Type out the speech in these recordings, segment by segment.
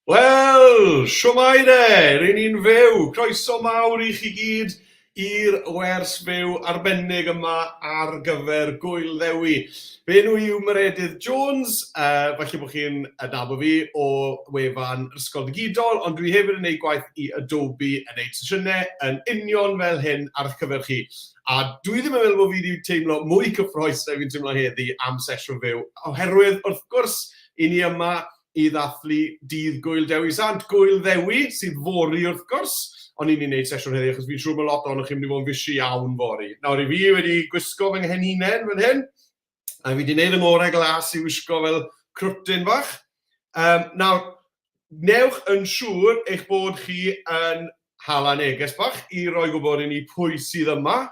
Wel, siwmai de, rydyn ni'n fyw. Croeso mawr i chi gyd i'r wers fyw arbennig yma ar gyfer Gŵyl Dewi. Fe nhw yw Meredudd Jones, falle bod chi'n adnabod fi o wefan Ysgol digidol, ond dwi hefyd yn gwneud gwaith i Adobe yn gwneud sesiynau yn union fel hyn ar eich cyfer chi. A dwi ddim yn meddwl bod fi wedi teimlo mwy cyffroes na fi'n teimlo heddi am sesiwn fyw, oherwydd wrth gwrs i ni yma i ddathlu Dydd Gŵyl Dewi Sant, Gŵyl Dewi, sydd fori wrth gwrs, ond ni'n gwneud sesiwn heddi, achos fi'n siŵr bod lot o'ch chi'n mynd i fod yn fysi iawn fori. Nawr i fi wedi gwisgo fy nghenhinen fan hyn, a fi wedi gwneud yng ngorau glas i wisgo fel crwtyn bach. Nawr, newch yn siŵr eich bod chi yn hala neges bach i roi gwybod i ni pwy sydd yma.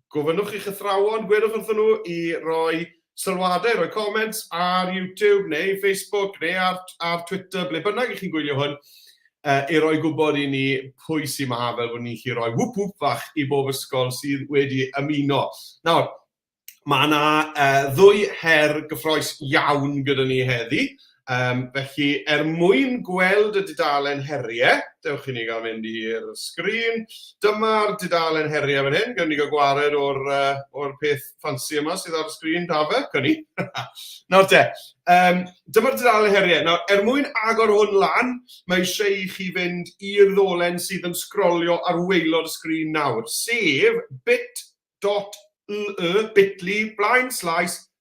Gofynnwch i'ch athrawon, gwedwch wrthyn nhw i roi sylwadau, roi comments ar YouTube neu Facebook neu ar Twitter, ble bynnag i chi'n gwylio hwn, i roi gwybod i ni pwy sy'n ma fel bod ni'n chi roi wwp wwp fach i bob ysgol sydd wedi ymuno. Nawr, mae yna ddwy her gyffroes iawn gyda ni heddi. Felly, mwyn gweld y dudalen heriau, dewch i ni gael mynd i'r sgrîn. Dyma'r dudalen heriau fan hyn, gynnu gael gwared o'r peth ffansi yma sydd ar y sgrîn, da fe, gynnu. Nawr te, dyma'r dudalen heriau. Nawr, mwyn agor hwn lan, mae eisiau i chi fynd i'r ddolen sydd yn sgrolio ar waelod y sgrîn nawr, sef bit.ly//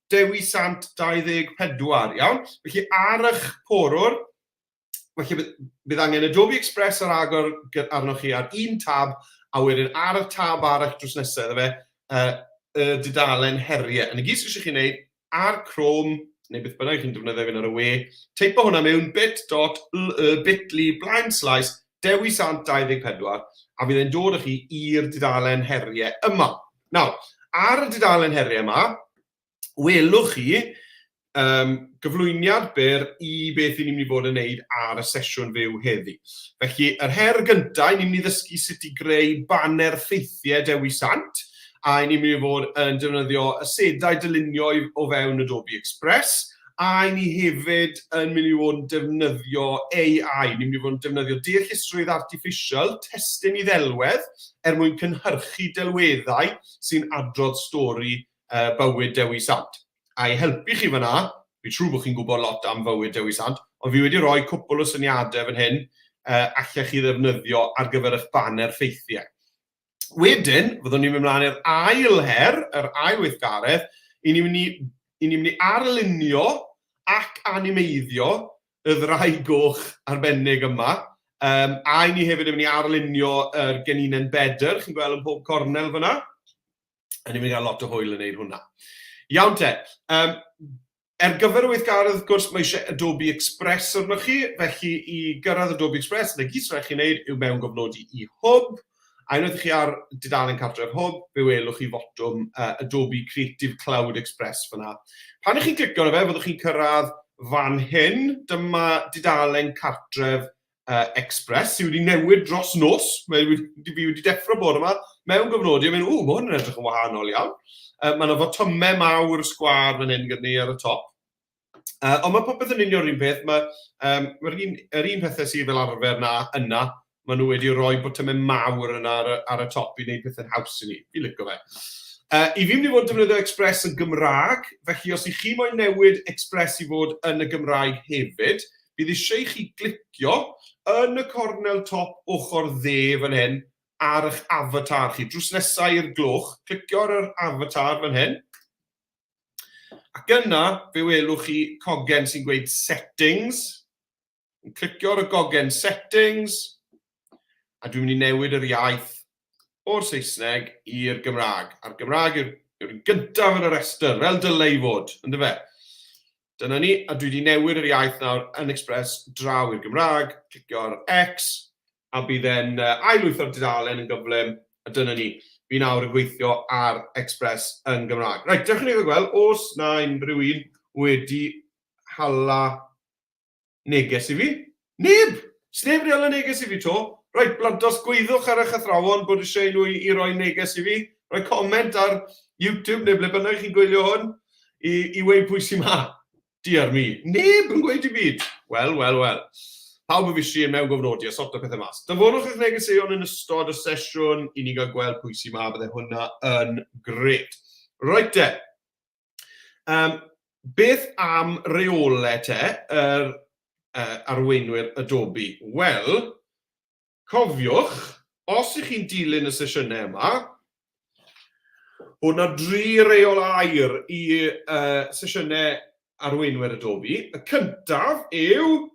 Dewi Sant 24, iawn? Felly ar eich porwr, felly bydd angen Adobe Express ar agor arnoch chi ar un tab, a wedyn ar y tab arall drws nesaf, y dudalen heriau. Yn y gyd sydd eisiau chi wneud ar Chrome, neu beth bynnag chi'n defnyddio fy'n ar y we, teipo hwnna mewn bit.ly// Dewi Sant 24, a fydd e'n dod â chi i'r dudalen heriau yma. Nawr, ar y dudalen heriau yma, welwch chi gyflwyniad byr i beth i ni'n mynd i fod yn gwneud ar y sesiwn fyw heddi. Felly, yr her gyntaf, ni'n mynd i ddysgu sut i greu banner ffeithiau Dewi Sant, a ni'n mynd i fod yn defnyddio asedau dylunio o fewn Adobe Express, a ni hefyd yn mynd i fod yn defnyddio AI. Ni'n mynd i fod yn defnyddio deallusrwydd artiffisial, testyn i ddelwedd, mwyn cynhyrchu delweddau sy'n adrodd stori bywyd Dewi Sant. A'i helpu chi fyna, fi'n siŵr bod chi'n gwybod lot am bywyd Dewi Sant, ond fi wedi rhoi cwpl o syniadau fan hyn allech chi ddefnyddio ar gyfer eich banner ffeithiau. Wedyn, fyddwn ni'n mynd ymlaen i'r ail her, yr ail weithgaredd, i ni'n mynd i arlunio ac animeiddio y ddau goch arbennig yma, a ni hefyd yn mynd i arlunio yr geninen bedr, chi'n gweld yn pob cornel fyna. A ni'n mynd i gael lot o hwyl yn gwneud hwnna. Iawn te, gyfer y weithgaredd, wrth gwrs, mae eisiau Adobe Express arnoch chi, felly i gyrraedd Adobe Express, y gyd sy'n rhaid chi wneud yw mewngofnodi i hwb, a unwaith chi ar dudalen cartref hwb, fe welwch chi fotwm Adobe Creative Cloud Express fyna. Pan ych chi'n clicio arno fe, fyddwch chi'n cyrraedd fan hyn, dyma dudalen cartref Express, sydd wedi newid dros nos, fi wedi deffro bod yma, mewn gofnodi, a mynd, mae hwn yn edrych yn wahanol iawn. Mae yna fotymau mawr sgwar fan hyn gyda ni ar y top. Ond mae popeth yn union yr un peth, mae'r un pethau sydd fel arfer yna, mae nhw wedi rhoi botymau mawr yna ar y top i wneud pethau'n haws i ni, fi licio fe. I fi mynd i fod yn defnyddio Express yn Gymraeg, felly os i chi moyn newid Express i fod yn y Gymraeg hefyd, bydd eisiau chi glicio yn y cornel top ochr dde fan hyn ar eich avatar chi. Drws nesaf i'r gloch, clicio ar yr avatar fan hyn. Ac yna, fe welwch chi cogen sy'n gweud settings. Clicio ar y gogen settings. A dwi'n mynd i newid yr iaith o'r Saesneg i'r Gymraeg. A'r Gymraeg yw'r gyntaf yn y restr, fel dylai fod, ynddo fe? Dyna ni, a dwi wedi newid yr iaith nawr yn Express draw i'r Gymraeg, clicio ar X, a bydd e'n ailwyth o'r dudalen yn gyflym, a dyna ni. Fi nawr yn gweithio ar Express yn Gymraeg. Reit, dechrau ni gweld, os na unrhyw un wedi hala neges i fi? Neb! Sneb wedi hala neges i fi to. Reit, blantos, gwyddwch ar eich athrawon bod eisiau nhw i roi neges i fi. Roi comment ar YouTube neu ble bynnag chi'n gwylio hwn i weid pwy sy'n ma. Diar mi. Neb yn gweud i byd. Wel. Pawb yn fysi yn mewngofnodi a sorto pethau mas. Dyfonwch eich negeseuon yn ystod y sesiwn i ni gael gweld pwy sy'n ma, bydde hwnna yn gred. Roet te. Beth am reolau te yr arweinwyr Adobe? Wel, cofiwch, os ych chi'n dilyn y sesiynau yma, bod yna 3 reolau'r i sesiynau arweinwyr Adobe. Y cyntaf yw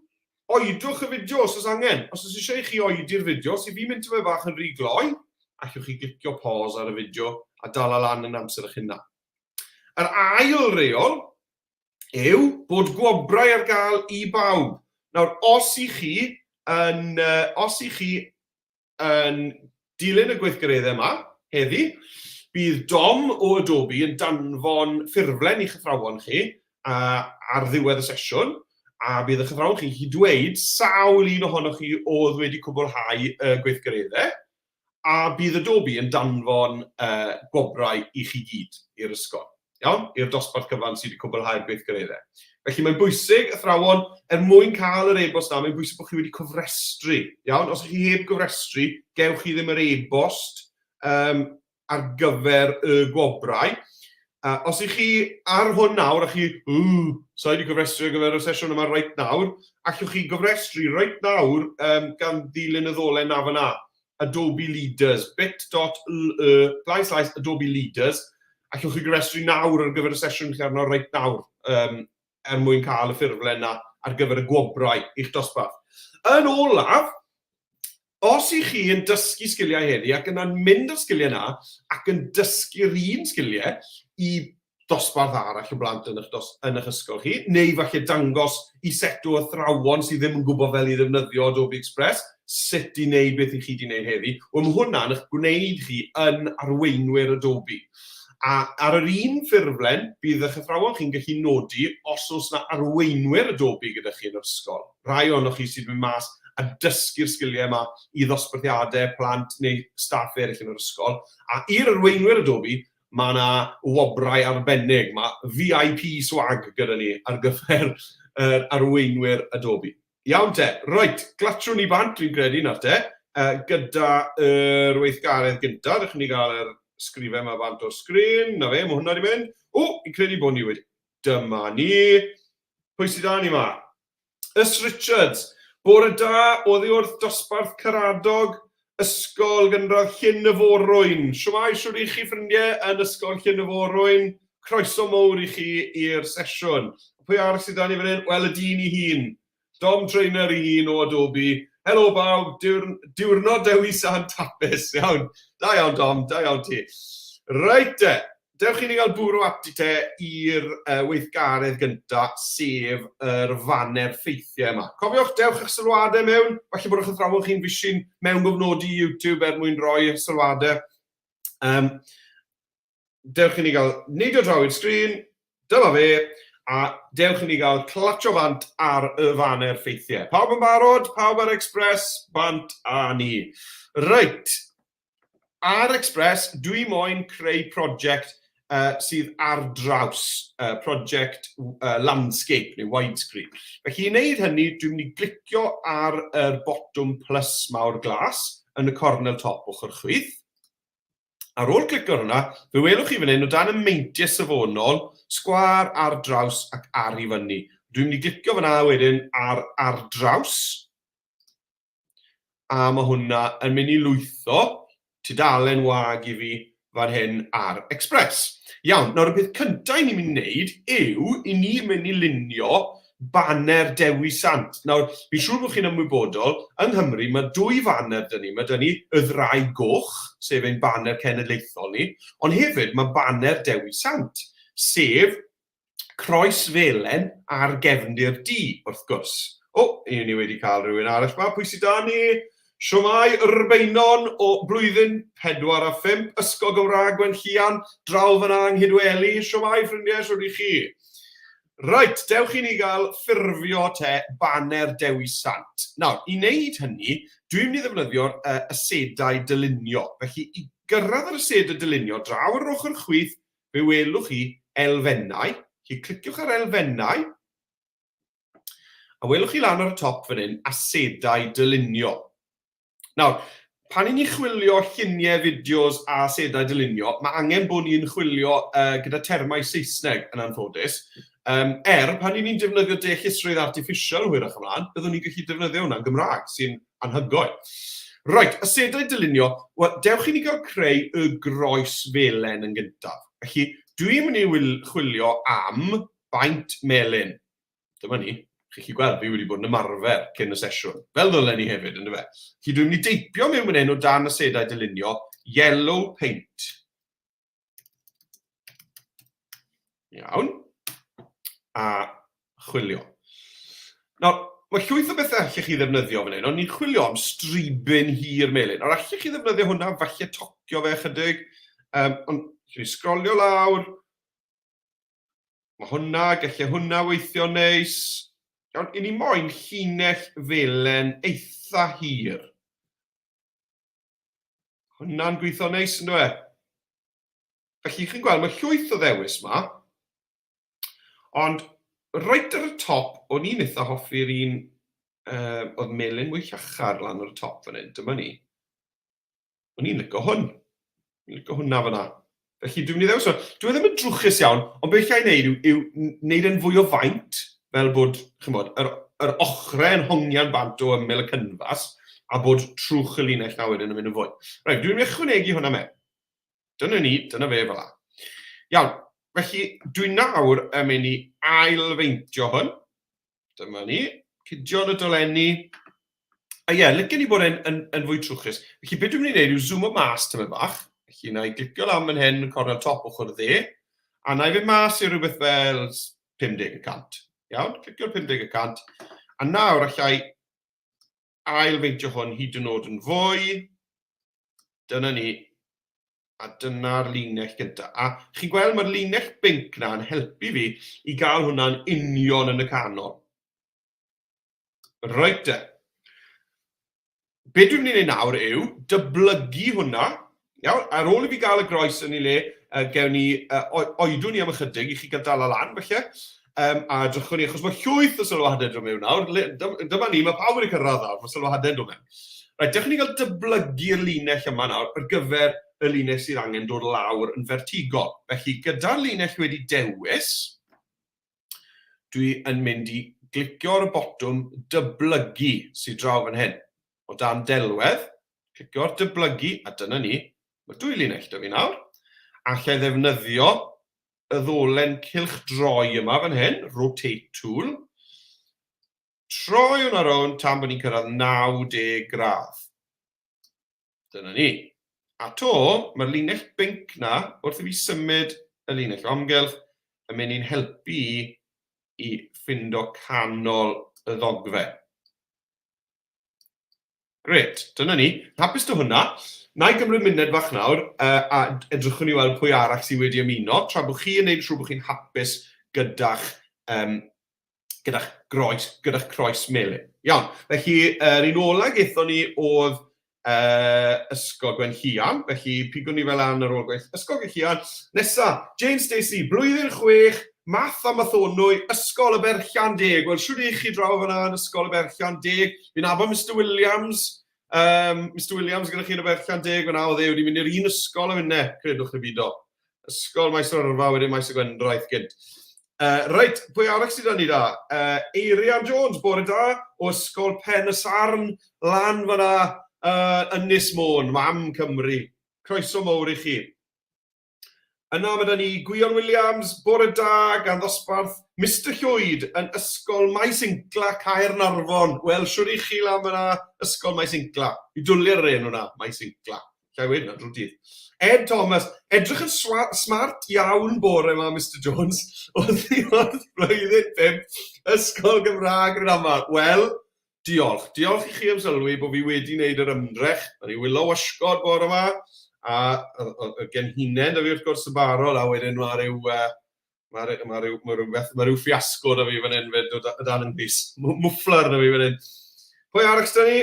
oedwch y fideo os oes angen. Os oes eisiau i chi oedi'r fideo, os i fi mynd tyfu bach yn rhy gloi, allwch chi glicio pause ar y fideo a dal lan yn amser eich hynna. Yr ail reol yw bod gwobrau ar gael i bawb. Nawr, os i chi yn dilyn y gweithgareddau yma heddi, bydd Dom o Adobe yn danfon ffurflen i'ch athrawon chi ar ddiwedd y sesiwn, a bydd eich athrawon chi chi dweud sawl un ohonoch chi oedd wedi cwblhau y gweithgareddau, a bydd Adobe yn danfon gwobrau i chi gyd i'r ysgol. Iawn? I'r dosbarth cyfan sydd wedi cwblhau'r gweithgareddau. Felly mae'n bwysig, athrawon, mwyn cael yr e-bost na, mae'n bwysig bod chi wedi cofrestru. Iawn? Os ych chi heb gofrestru, gewch chi ddim yr e-bost ar gyfer y gwobrau. Os ych chi ar hwn nawr, a chi, so wedi gofrestru ar gyfer y sesiwn yma reit nawr, allwch chi gofrestru reit nawr gan ddilyn y ddolen na fyna. Adobe Leaders, bit.ly/Adobe Leaders. Allwch chi gofrestru nawr ar gyfer y sesiwn chi arno reit nawr mwyn cael y ffurflen na ar gyfer y gwobrau i'ch dosbarth. Yn olaf, os ych chi yn dysgu sgiliau heddi ac yn mynd â'r sgiliau na ac yn dysgu'r un sgiliau i dosbarth arall o blant yn eich ysgol chi, neu falle dangos i set o athrawon sydd ddim yn gwybod fel i ddefnyddio Adobe Express, sut i wneud beth i chi wedi wneud heddi, mae hwnna'n eich gwneud chi yn arweinwyr Adobe. A ar yr un ffurflen, bydd eich athrawon chi'n gallu nodi os oes yna arweinwyr Adobe gyda chi yn yr ysgol. Rai o'noch chi sydd yn mas a dysgu'r sgiliau yma i ddosbarthiadau plant neu staff eraill yn yr ysgol. A i'r arweinwyr Adobe, mae yna wobrau arbennig, mae VIP swag gyda ni ar gyfer yr arweinwyr Adobe. Iawn te, roet, glatrwn ni bant dwi'n credu nawr te, gyda yr weithgaredd gyntaf, ydych chi'n gael yr sgrifau yma bant o'r sgrîn, na fe, mae hwnna wedi mynd. I'n credu bod ni wedi. Dyma ni. Pwy sydd da ni yma? Ys Richards. Bore da, oedd i wrth dosbarth Caradog, Ysgol gynradd Llyn-y-Forwyn. Shwmai, siwr i chi ffrindiau yn Ysgol Llyn-y-Forwyn. Croeso mowr i chi i'r sesiwn. Pwy arall sydd da ni fan hyn? Wel, y dyn i hun. Dom Trainer i hun o Adobe. Helo bawb, diwrnod Dewi San tapus. Iawn. Da iawn, Dom, da iawn ti. Reit te, dewch i ni gael bwrw ati te i'r weithgaredd gyntaf, sef yr faner ffeithiau yma. Cofiwch, dewch eich sylwadau mewn. Falle bod eich athrawon chi'n fysi'n mewngofnodi YouTube mwyn roi sylwadau. Dewch i ni gael neidio draw i'r sgrin, dyma fe, a dewch i ni gael clatio bant ar y faner ffeithiau. Pawb yn barod, pawb ar Express, bant a ni. Reit, ar Express, dwi moyn creu prosiect sydd ar draws, prosiect landscape neu widescreen. Felly i wneud hynny, dwi'n mynd i glicio ar y botwm plus mawr glas yn y cornel top ochr chwith. Ar ôl clicio hwnna, fe welwch chi fan hyn o dan y meintiau safonol, sgwar ar draws ac ar i fyny. Dwi'n mynd i glicio fyna wedyn ar draws, a mae hwnna yn mynd i lwytho tudalen wag i fi fan hyn ar Express. Iawn, nawr y peth cyntaf ni'n mynd i wneud yw i ni mynd i lunio baner Dewi Sant. Nawr, fi'n siŵr bod chi'n ymwybodol, yng Nghymru mae 2 faner dyn ni. Mae dyn ni y ddrai goch, sef ein baner cenedlaethol ni, ond hefyd mae baner Dewi Sant, sef croes felen ar gefndir D, wrth gwrs. Ni wedi cael rhywun arall ma. Pwy sydd da ni? Siwmai Rbeinon o blwyddyn 4 a 5, Ysgol Gymraeg Gwenllian, draw fyna yng Nghydweli. Siwmai ffrindiau, siwr i chi. Reit, dewch i ni gael ffurfio te baner Dewi Sant. Nawr, i wneud hynny, dwi'n mynd i ddefnyddio'r asedau dylunio. Felly, i gyrraedd yr asedau dylunio, draw yr ochr chwith, fe welwch chi elfennau. Felly, cliciwch ar elfennau. A welwch chi lan ar y top fan hyn, asedau dylunio. Nawr, pan ni'n chwilio lluniau fideos a asedau dylunio, mae angen bod ni'n chwilio gyda termau Saesneg yn anffodus. Pan ni'n defnyddio deallusrwydd artiffisial hwyrach ymlaen, byddwn ni'n gallu defnyddio hwnna'n Gymraeg, sy'n anhygoel. Roet, asedau dylunio, dewch i ni gael creu y groes felen yn gyntaf. Felly, dwi'n mynd i chwilio am baint melyn. Dyma ni. Chi'n gweld, fi wedi bod yn ymarfer cyn y sesiwn. Fel ddylen ni hefyd, ynddo fe. Felly dwi'n mynd i deipio mewn fan hyn o dan asedau dylunio, yellow paint. Iawn. A chwilio. Nawr, mae llwyth o bethau allech chi ddefnyddio fan hyn, ond ni'n chwilio am stribyn hir melyn. Nawr, allech chi ddefnyddio hwnna, falle tocio fe chydig. Ond, chi'n sgrolio lawr. Mae hwnna, gallai hwnna weithio neis. Iawn, i ni moyn llinell felen eitha hir. Hwnna'n gweithio neis, ynddo e? Felly, chi'n gweld, mae llwyth o ddewis yma. Ond, reit ar y top, o'n i'n eitha hoffi'r un oedd melyn mwy llachar lan ar y top fan hyn. Dyma ni. O'n i'n licio hwn. I'n licio hwnna fyna. Felly, dwi'n mynd i ddewis hwn. Dwi ddim yn drwchus iawn, ond beth allai wneud yw wneud yn fwy o faint, fel bod, chi'n bod, yr ochrau yn hongian bant o ymyl y cynfas, a bod trwch y linell na wedyn yn mynd yn fwy. Rhaid, dwi'n mynd i ychwanegu hwnna mewn. Dyna ni, dyna fe fel la. Iawn, felly dwi'n nawr yn mynd i ailfeintio hwn. Dyma ni, cydion y dolenni. A ie, licen ni bod yn fwy trwchus. Felly, beth dwi'n mynd i wneud yw zoom o mas tyma bach. Felly, na i glicio lan fan hyn, cornel top ochr dde. A na i fynd mas i rhywbeth fel 50%. Iawn, clicio'r 50%. A nawr allai ailfeintio hwn hyd yn oed yn fwy. Dyna ni. A dyna'r linell gyntaf. A chi'n gweld mae'r linell binc na yn helpu fi i gael hwnna'n union yn y canol. Reit de. Be dwi'n mynd i wneud nawr yw dyblygu hwnna. Iawn, ar ôl i fi gael y groes yn ei le, gewn ni oedwn ni am ychydig i chi gael dal lan, felly. A drychwn ni, achos mae llwyth o sylwadau dod mewn nawr. Dyma ni, mae pawb wedi cyrraedd nawr, mae sylwadau dod mewn. Rhaid, dewch ni gael dyblygu'r linell yma nawr ar gyfer y linell sydd angen dod lawr yn vertigol. Felly, gyda'r linell wedi dewis, dwi yn mynd i glicio ar y botwm dyblygu sydd draw fan hyn. O dan delwedd, clicio ar dyblygu, a dyna ni, mae dwy linell da fi nawr. Allai ddefnyddio y ddolen cylch droi yma fan hyn, rotate tool. Troi hwnna rownd tan bod ni'n cyrraedd 90 gradd. Dyna ni. A to, mae'r linell binc na, wrth i fi symud y linell o amgylch, yn mynd i'n helpu i ffindo canol y ddogfen. Gret, dyna ni. Hapus to hwnna. Na i gymryd munud fach nawr a edrychwn ni weld pwy arall sydd wedi ymuno, tra bod chi yn gwneud siŵr bod chi'n hapus gyda'ch croes melyn. Iawn, felly yr un ola gaethon ni oedd Ysgol Gwenllian, felly pigwn ni fel an ar ôl gweith Ysgol Gwenllian. Nesa, Jane Stacey, blwyddyn 6, math a mathonwy, Ysgol y Berllan 10. Wel, siwr i chi draw fyna yn Ysgol y Berllan 10. Fi'n abo Mr Williams. Mr Williams gyda chi yn y Berllan 10, fyna oedd e wedi mynd i'r un ysgol y fyna, credwch y byd o. Ysgol Maes o'r Yrfa, wedyn Maes y Gwendraeth gynt. Reit, pwy arall sydd yn ni da? Meredudd Jones, bore da, o Ysgol Pen y Sarn, lan fyna Ynys Môn, Mam Cymru. Croeso mowr i chi. Yna mae da ni Gwion Williams, bore da, gan ddosbarth Mr Llwyd yn Ysgol Maes Incla, Caernarfon. Wel, siwr i chi lan fyna Ysgol Maes Incla. I dwli'r un hwnna, Maes Incla. Llai wedi na, drwy dydd. Ed Thomas, edrych yn smart iawn bore yma, Mr Jones. Oedd blwyddyn 5, Ysgol Gymraeg yn aml. Wel, diolch. Diolch i chi am sylwi bod fi wedi wneud yr ymdrech. Yn ei wylo wasgod bore yma. A gen hunain da fi wrth gwrs y barod, a wedyn mae rhyw fiasco da fi fan hyn fyd o dan yn bus. Mwffler da fi fan hyn. Pwy arall da ni?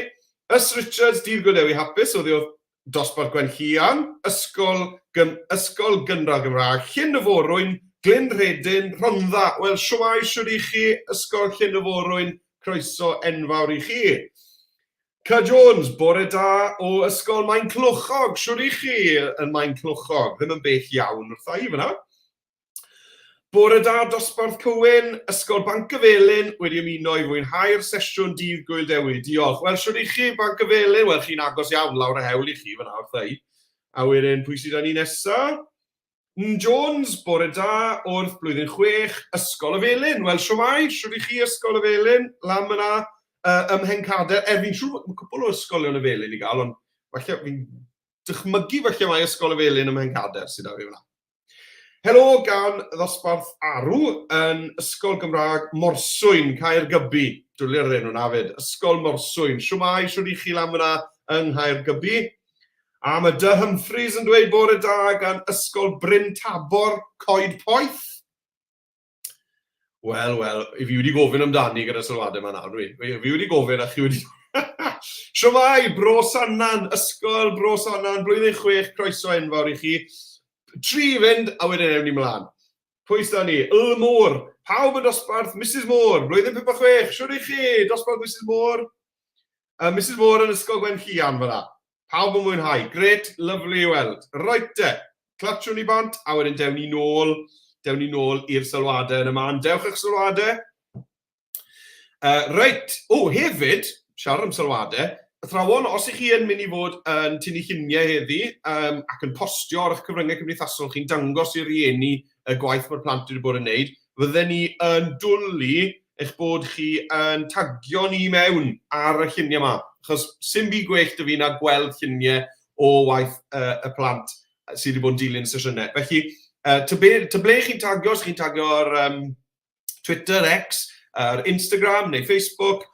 Ys Richards, Dydd Gŵyl Dewi hapus, oedd oedd dosbarth Gwenllian, Ysgol Gynradd Gymraeg, Llyn y Forwyn, Glyn Rhedyn, Rhondda. Wel, siwmai siwr i chi, Ysgol Llyn y Forwyn, croeso enfawr I chi. Cy Jones, bore da o Ysgol Maen Clwchog. Siwr I chi yn Maen Clwchog? Ddim yn bell iawn wrtha I fyna. Bore da dosbarth Cywyn, Ysgol Banc y Felyn, wedi ymuno I fwynhau'r sesiwn Dydd Gŵyl Dewi. Diolch. Wel, siwr I chi Banc y Felyn? Wel, chi'n agos iawn lawr y hewl I chi fyna wrtha I. A wedyn, pwy sydd â ni nesa? Jones, bore da, wrth blwyddyn 6, Ysgol y Felyn. Wel, siwmai, siwr I chi Ysgol y Felyn? Lam yna ym Mhencader. Fi'n siŵr, mae cwbl o ysgolion y Felyn I gael, ond falle fi'n dychmygu falle mae Ysgol y Felyn ym Mhencader sydd â fi fyna. Helo gan ddosbarth Arw yn Ysgol Gymraeg Morswyn, Caergybi. Dwli'r enw na fyd. Ysgol Morswyn. Siwmai, siwr I chi lam yna yng Nghaergybi. A mae Dy Humphreys yn dweud bore da gan Ysgol Bryn Tabor, Coed Poeth. Wel, I fi wedi gofyn amdani gyda sylwadau yma nawr. Fi wedi gofyn a chi wedi... Siwmai, Bro Sannan, Ysgol Bro Sannan, blwyddyn 6, croeso enfawr I chi. 3 fynd, a wedyn ewn ni mlaen. Pwy sydd ni? Môr. Pawb yn dosbarth Mrs Môr. Blwyddyn 56. Siwr I chi? Dosbarth Mrs Môr. Mrs Môr yn Ysgol Gwen Llian fyna. Pawb yn mwynhau. Gret, lyflu I weld. Roet te. Clatsiwn ni bant, a wedyn dewn ni nôl i'r sylwadau yn y man. Dewch eich sylwadau. Reit. Hefyd, siarad am sylwadau, athrawon, os I chi yn mynd I fod yn tynnu lluniau heddi ac yn postio ar eich cyfryngau cymdeithasol, chi'n dangos I rieni y gwaith mae'r plant wedi bod yn wneud, fydden ni yn dwlu eich bod chi yn tagio ni mewn ar y lluniau yma. Achos sy'n byd gwell dy fi na gweld lluniau o waith y plant sydd wedi bod yn dilyn sesiynau. Felly, ty ble chi'n tagio, os chi'n tagio ar Twitter, X, ar Instagram neu Facebook,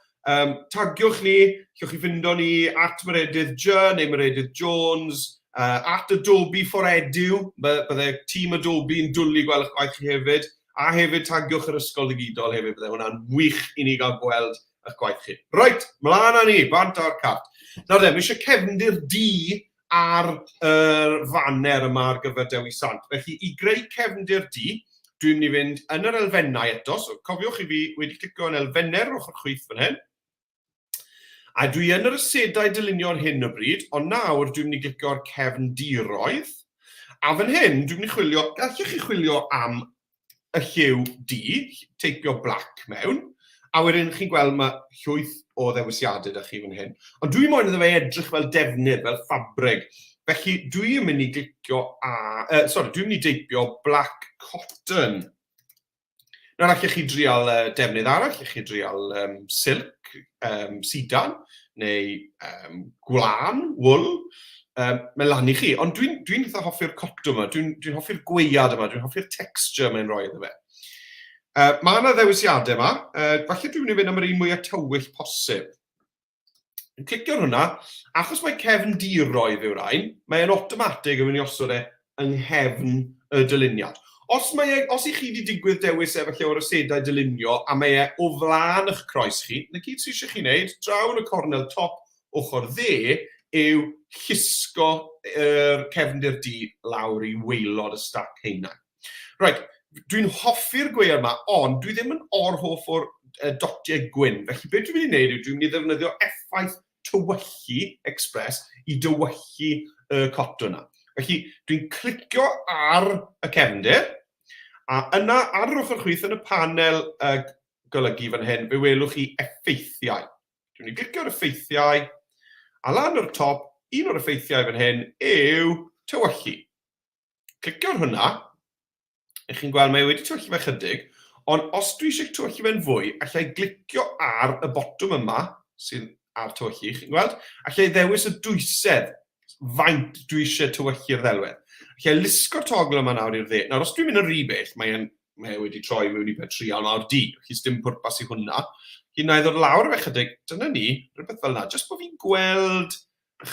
tagiwch ni, llwch chi ffindo ni at Meredudd Jones neu Meredudd Jones, at Adobe for Edu, bydde tîm Adobe yn dwlu gweld eich gwaith chi hefyd, a hefyd tagiwch yr Ysgol digidol hefyd, bydde hwnna'n wych I ni gael gweld eich gwaith chi. Roet, mlaen â ni, bant ar cart. Nawr de, mi eisiau cefndir di ar y faner yma ar gyfer Dewi Sant. Felly, I greu cefndir di, dwi'n mynd I fynd yn yr elfennau eto, so cofiwch I fi wedi clicio yn elfenner ochr chwith fan hyn. A dwi yn yr asedau dylunio ar hyn o bryd, ond nawr dwi'n mynd I glicio ar cefndiroedd. A fan hyn, dwi'n mynd I chwilio, gallwch chi chwilio am y lliw di, teipio black mewn, a wedyn chi'n gweld mae llwyth o ddewisiadau da chi fan hyn. Ond dwi'n moyn iddo fe edrych fel defnydd, fel ffabrig. Felly dwi'n mynd I glicio dwi'n mynd I deipio black cotton. Nawr allwch chi drial defnydd arall, allwch chi drial silk, sidan, neu gwlan, wool, mae lan I chi. Ond dwi'n eitha hoffi'r cotton yma, dwi'n hoffi'r gweiad yma, dwi'n hoffi'r texture mae'n rhoi iddo fe. Mae yna ddewisiadau yma, falle dwi'n mynd I fynd am yr un mwyaf tywyll posib. Yn clicio hwnna, achos mae cefndiroedd yw'r ein, mae'n automatig yn mynd I osod yng nghefn y dyluniad. Os I chi wedi digwydd dewis efallai o'r asedau dylunio a mae o flaen eich croes chi, na gyd sy'n eisiau chi wneud, draw yn y cornel top ochr dde, yw llusgo cefndir di lawr I waelod y stac heinau. Right, dwi'n hoffi'r gweiad yma, ond dwi ddim yn orhoff o'r dotiau gwyn. Felly beth dwi'n mynd I wneud yw dwi'n mynd I ddefnyddio effaith tywyllu Express I dywyllu y cotton yna. Felly dwi'n clicio ar y cefndir, a yna ar yr ochr chwith yn y panel golygu fan hyn, fe welwch chi effeithiau. Dwi'n mynd I clicio ar effeithiau, a lan o'r top, un o'r effeithiau fan hyn yw tywyllu. Clicio ar hwnna, a chi'n gweld mae wedi tywyllu fe chydig, ond os dwi eisiau tywyllu fe'n fwy, allai glicio ar y botwm yma, sy'n ar tywyllu, chi'n gweld, allai ddewis y dwysedd, faint dwi eisiau tywyllu'r ddelwedd. Allai lusgo'r togl yma nawr i'r dde. Nawr, os dwi'n mynd yn rhy bell, mae wedi troi mewn I betrial mawr di, felly dim pwrpas I hwnna. Hyn na I ddod lawr fe chydig, dyna ni, rhywbeth fel yna, jyst bod fi'n gweld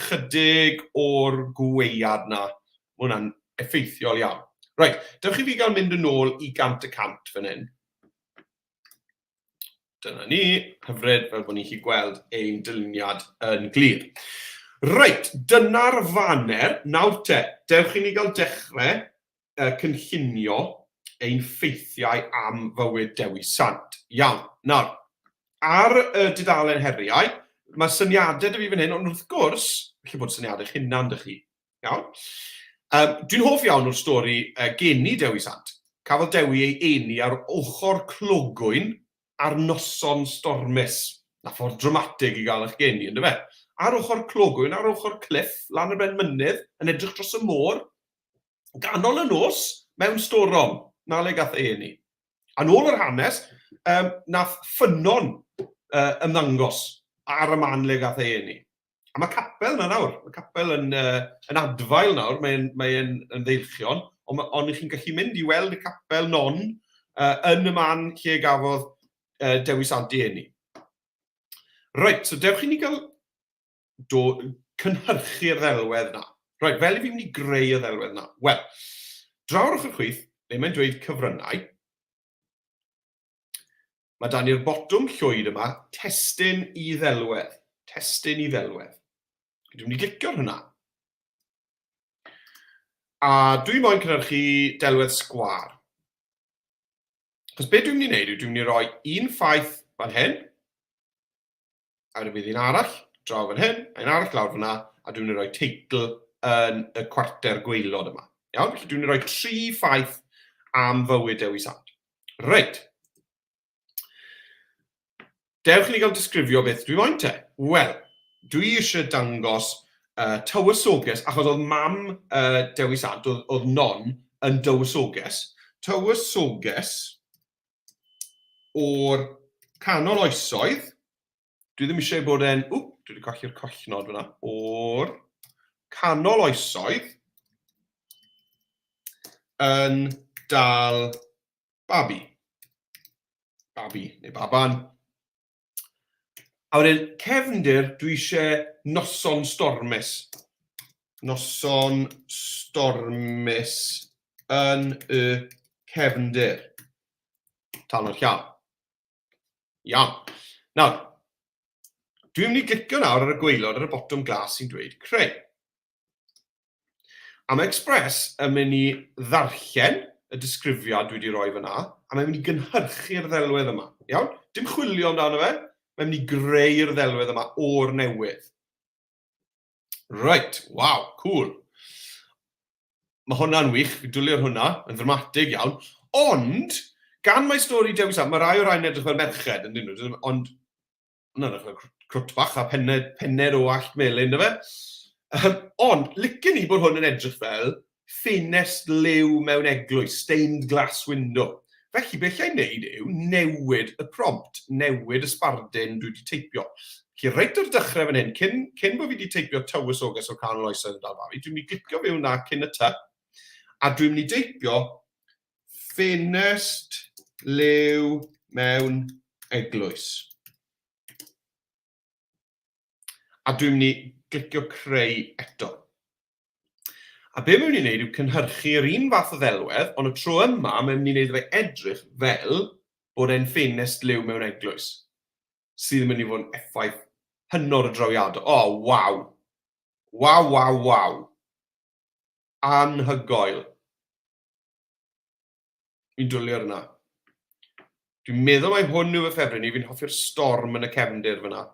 chydig o'r gweiad na. Mae hwnna'n effeithiol iawn. Right, dewch I fi gael mynd yn ôl I 100% fan hyn. Dyna ni, hyfryd fel bod ni'n gallu gweld ein dyluniad yn glir. Reit, dyna'r faner. Nawr te, dewch I ni gael dechrau cynllunio ein ffeithiau am fywyd Dewi Sant. Iawn, nawr, ar y dudalen heriau, mae syniadau dy fi fan hyn, ond wrth gwrs, felly bod syniadau eich hunan dy chi. Iawn? Dwi'n hoff iawn o'r stori geni Dewi Sant. Cafodd Dewi ei eni ar ochr clogwyn ar noson stormus. Na ffordd dramatig i gael eich geni, ynddo fe? Ar ochr clogwyn, ar ochr cliff, lan y ben mynydd, yn edrych dros y môr, ganol y nos, mewn storom, na le gath ei eni. A nôl yr hanes, nath ffynon ymddangos ar y man le gath ei eni. A mae capel yna nawr, mae capel yn adfail nawr, mae'n ddeilchion, ond chi'n gallu mynd i weld y capel non yn y man lle gafodd Dewi Sant ei eni. Reit, so dewch i ni gael cynhyrchu'r ddelwedd na. Reit, fel i fi'n mynd i greu y ddelwedd na. Wel, draw'r ochr chwith, le mae'n dweud cyfryngau, mae dan i'r botwm llwyd yma, testyn i ddelwedd. Testyn i ddelwedd. Dwi'n mynd i glicio ar hynna. A dwi'n moyn cynhyrchu delwedd sgwar. Chos beth dwi'n mynd i wneud yw dwi'n mynd i roi un ffaith fan hyn, a wedyn bydd un arall draw fan hyn, a un arall lawr fan'na, a dwi'n mynd i roi teitl yn y cwarter gwaelod yma. Iawn? Felly dwi'n mynd i roi 3 ffaith am fywyd Dewi Sant. Reit. Dewch i ni gael disgrifio beth dwi'n moyn te. Wel, dwi eisiau dangos tywysoges, achos oedd mam Dewi Sant, oedd non yn dywysoges. Tywysoges o'r canol oesoedd. Dwi ddim eisiau bod dwi wedi colli'r collnod fyna. O'r canol oesoedd yn dal babi. Babi neu baban. A wedyn, cefndir, dwi eisiau noson stormus. Noson stormus yn y cefndir. Tal o'r llaw. Iawn. Nawr, dwi'n mynd i glicio nawr ar y gwaelod ar y botwm glas sy'n dweud creu. A mae Express yn mynd i ddarllen y disgrifiad dwi wedi rhoi fyna, a mae'n mynd i gynhyrchu'r ddelwedd yma. Iawn? Dim chwilio amdano fe. Mae'n mynd i greu'r ddelwedd yma o'r newydd. Right, wow, cool. Mae hwnna'n wych, fi dwlu ar hwnna, yn ddramatig iawn. Ond, gan mae stori Dewi Sant, mae rai o'r rhain edrych fel merched, yn dyn nhw, ond hwnna'n edrych fel crwtbach a penned o allt melyn, fe. Ond, licen ni bod hwn yn edrych fel ffenest liw mewn eglwys, stained glass window. Felly, beth allai wneud yw newid y prompt, newid y sbardun dwi wedi teipio. Felly, reit o'r dechrau fan hyn, cyn bod fi wedi teipio tywysoges o canol oesoedd yn dal babi, dwi'n mynd i glicio fe hwnna cyn y ty, a dwi'n mynd i teipio ffenest liw mewn eglwys. A dwi'n mynd i glicio creu eto. A be mae'n mynd i wneud yw cynhyrchu'r un fath o ddelwedd, ond y tro yma mae'n mynd i wneud fe edrych fel bod e'n ffenest liw mewn eglwys. Sydd yn mynd i fod yn effaith hynod y drawiadol. O, waw. Waw, waw, waw. Anhygoel. Fi'n dwlu ar yna. Dwi'n meddwl mai hwn yw y ffefryn ni, fi'n hoffi'r storm yn y cefndir fyna.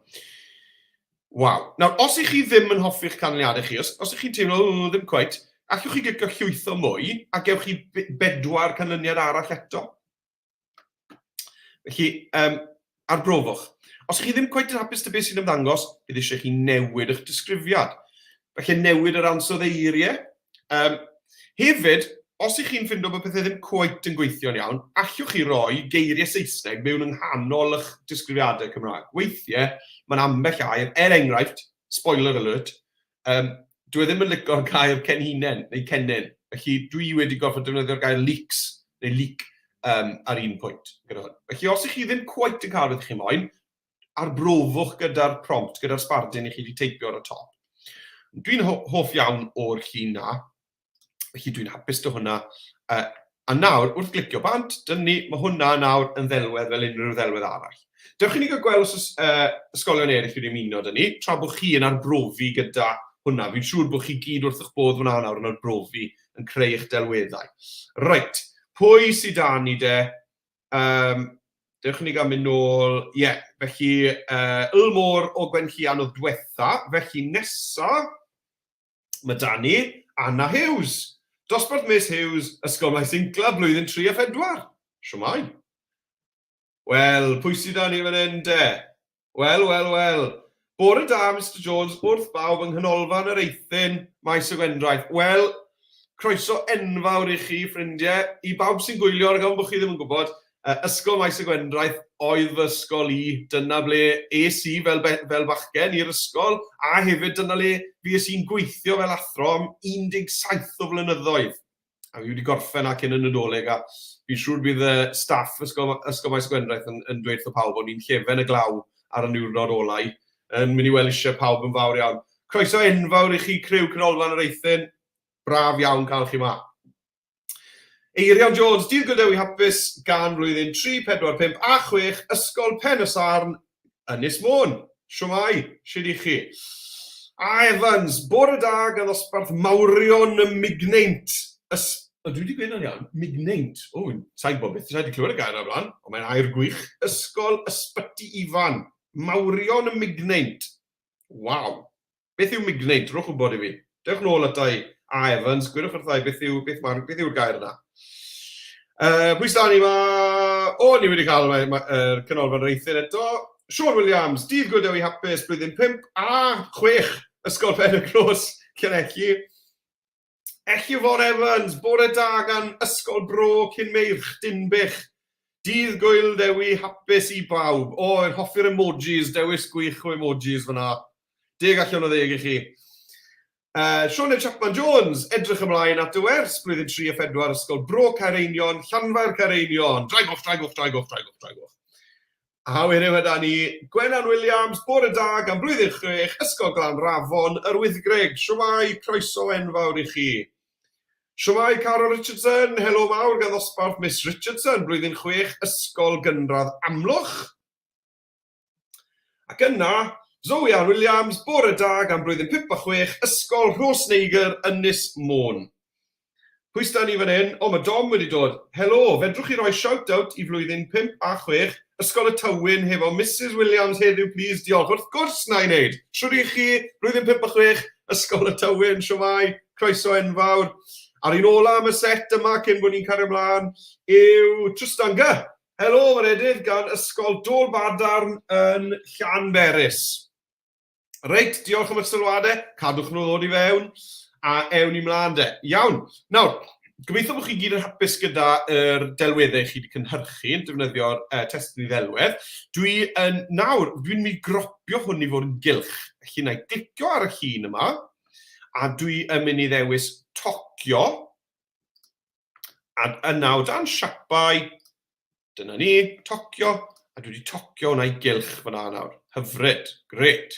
Waw. Nawr, os ych chi ddim yn hoffi'ch canlyniadau chi, os ych chi'n teimlo, ddim cweit, allwch chi glicio llwyth o mwy, a gewch chi 4 canlyniad arall eto. Felly, arbrofwch. Os ych chi ddim cweit yn hapus dy beth sy'n ymddangos, bydd eisiau chi newid eich disgrifiad. Felly, newid yr ansoddeiriau. Hefyd, os ych chi'n ffindo bod pethau ddim cweit yn gweithio'n iawn, allwch chi roi geiriau Saesneg mewn yng nghanol eich disgrifiadau Cymraeg. Weithiau, mae'n ambell air, enghraifft, spoiler alert, dwi ddim yn licio'r gair cenhinen, neu cennin. Felly dwi wedi gorfod defnyddio'r gair leaks, neu leak ar un pwynt. Felly os ych chi ddim cweit yn cael beth chi moyn, arbrofwch gyda'r prompt, gyda'r sbardun i chi wedi teipio ar y top. Dwi'n hoff iawn o'r llun na, felly dwi'n hapus dy hwnna. A nawr, wrth glicio bant, mae hwnna nawr yn ddelwedd fel unrhyw ddelwedd arall. Dewch i ni gael gweld os ysgolion eraill wedi ymuno dyn ni, tra bod chi yn arbrofi gyda hwnna. Fi'n siŵr bod chi gyd wrth eich bodd hwnna nawr yn arbrofi yn creu eich delweddau. Reit, pwy sydd da ni de? Dewch i ni gael mynd nôl... Ie, Felly, ylmor o Gwenllian o diwetha. Felly nesa, mae da ni Anna Hughes. Dosbarth Miss Hughes, Ysgol Maes Incla, blwyddyn 3 a 4. Siwmai. Wel, pwy sydd da ni fan hyn de? Wel. Bore da, Mr Jones, wrth bawb yng nghanolfan yr eithin maes y Gwendraeth. Wel, croeso enfawr i chi, ffrindiau. I bawb sy'n gwylio ar gael bod chi ddim yn gwybod, Ysgol Maes y Gwendraeth oedd fy ysgol i. Dyna ble es i fel bachgen i'r ysgol, a hefyd dyna ble fi i'n gweithio fel athro am 17 o flynyddoedd. A fi wedi gorffen ac yn y Nadolig, a fi'n siŵr bydd y staff Ysgol Maes y Gwendraeth yn dweud wrth pawb bod ni'n llefen y glaw ar y niwrnod olau. Yn mynd i weld eisiau pawb yn fawr iawn. Croeso enfawr i chi criw canolfan yr eithin. Braf iawn cael chi ma. Meredudd Jones, Dydd Gŵyl Dewi hapus gan blwyddyn 3, 4, 5 a 6, Ysgol Pen y Sarn, Ynys Môn. Siwmai, sydd i chi? A Evans, bore da gan dosbarth mawrion y migneint. Dwi wedi gweud yn iawn, migneint. O, sa'n bod beth, sa'n wedi clywed y gair yna blaen, ond mae'n air gwych. Ysgol Ysbyty Ifan, mawrion y migneint. Waw. Beth yw migneint? Rwch yn bod i fi. Dewch nôl atau A Evans, gwirwch wrthau beth yw'r gair yna. Pwy stan ni ma? O, ni wedi cael canolfan yr eithin eto. Sean Williams, Dydd Gŵyl Dewi hapus, blwyddyn 5 a 6, Ysgol Pen y Clos, Llanelli. Eich Fawr Evans, bore da gan Ysgol Bro Cynmeirch, Dinbych. Dydd Gŵyl Dewi hapus i bawb. O, yn hoffi'r emojis, dewis gwych o emojis fyna. 10 allan o 10 i chi. Sean Chapman Jones, edrych ymlaen at y wers, blwyddyn 3 a 4, Ysgol Bro Caerenion, Llanfair Caerenion. Draigwch. A wedyn wedi ni, Gwenan Williams, bore da gan blwyddyn 6, Ysgol Glan Rafon, yr Wyddgreg. Siwmai, croeso enfawr i chi. Siwmai, Carol Richardson, helo mawr gan ddosbarth Miss Richardson, blwyddyn 6, Ysgol Gynradd Amlwch. Ac yna, Zoe Ann Williams, bore da gan blwyddyn 5 a 6, Ysgol Rhosneigr, Ynys Môn. Pwy stan ni fan hyn? O, mae Dom wedi dod. Helo, fedrwch chi roi shout-out i flwyddyn 5 a 6, Ysgol y Tywyn, hefo Mrs Williams heddiw, please, diolch. Wrth gwrs na i wneud. Siwr i chi, blwyddyn 5 a 6, Ysgol y Tywyn, siwmai, croeso enfawr. Ar un ola am y set yma, cyn bod ni'n cario ymlaen, yw Trystanga. Helo, Meredudd, gan Ysgol Dôl Badarn yn Llanberis. Reit, diolch am y sylwadau, cadwch nhw ddod i fewn, a ewn i mlaen de. Iawn. Nawr, gobeithio bod chi gyd yn hapus gyda delweddau chi wedi cynhyrchu yn defnyddio'r testyn i ddelwedd. Dwi'n mynd i gropio hwn i fod yn gylch. Felly na i glicio ar y llun yma, a dwi'n mynd i ddewis tocio. A yna o dan siapau, dyna ni, tocio, a dwi wedi tocio hwnna i gylch fyna nawr. Hyfryd, gret.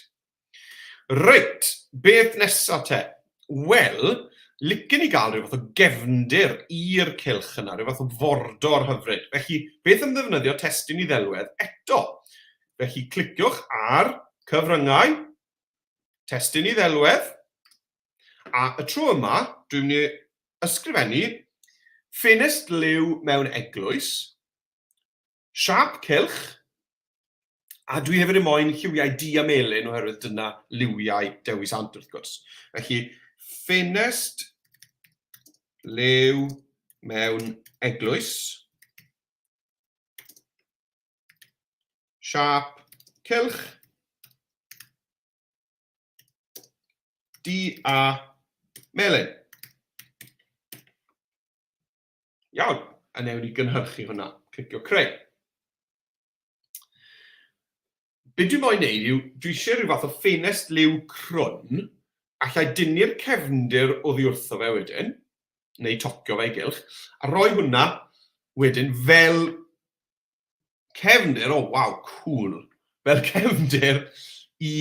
Reit, beth nesaf te? Wel, licen i gael rhyw fath o gefndir i'r cylch yna, rhyw fath o fordor hyfryd. Felly, beth am ddefnyddio testyn i ddelwedd eto? Felly, cliciwch ar cyfryngau, testyn i ddelwedd, a y tro yma, dwi'n mynd i ysgrifennu ffenest liw mewn eglwys, siap cylch, a dwi hefyd yn moyn lliwiau di a melyn oherwydd dyna liwiau Dewi Sant wrth gwrs. Felly, ffenest liw mewn eglwys, siap cylch, di a melyn. Iawn, a newn ni gynhyrchu hwnna. Clicio creu. Be dwi'n moyn neud yw, dwi eisiau rhyw fath o ffenest liw crwn, allai dynnu'r cefndir oddi wrtho fe wedyn, neu tocio fe i gylch, a rhoi hwnna wedyn fel cefndir, waw, cool, fel cefndir i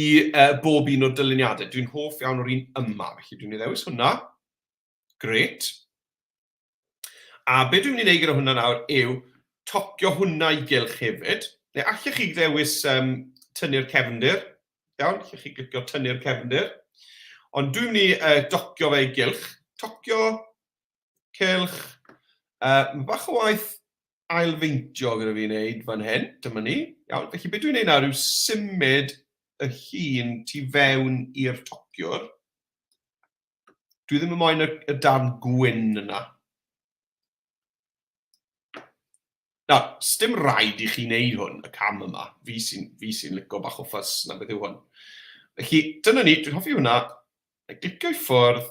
bob un o'r dyluniadau. Dwi'n hoff iawn o'r un yma, felly dwi'n ei ddewis hwnna. Gret. A be dwi'n mynd i wneud gyda hwnna nawr yw tocio hwnna i gylch hefyd. Neu allech chi ddewis tynnu'r cefndir. Iawn, allech chi glicio tynnu'r cefndir. Ond dwi'n mynd i docio fe i gylch. Tocio, cylch. Bach o waith ailfeintio gyda fi wneud fan hyn, dyma ni. Iawn, felly beth dwi'n wneud nawr yw symud y llun tu fewn i'r tociwr. Dwi ddim yn moyn y darn gwyn yna. Nawr, sdim rhaid I chi wneud hwn, y cam yma. Fi sy'n licio bach o ffys na beth yw hwn. Felly, dyna ni, dwi'n hoffi hwnna. Clicio I ffwrdd.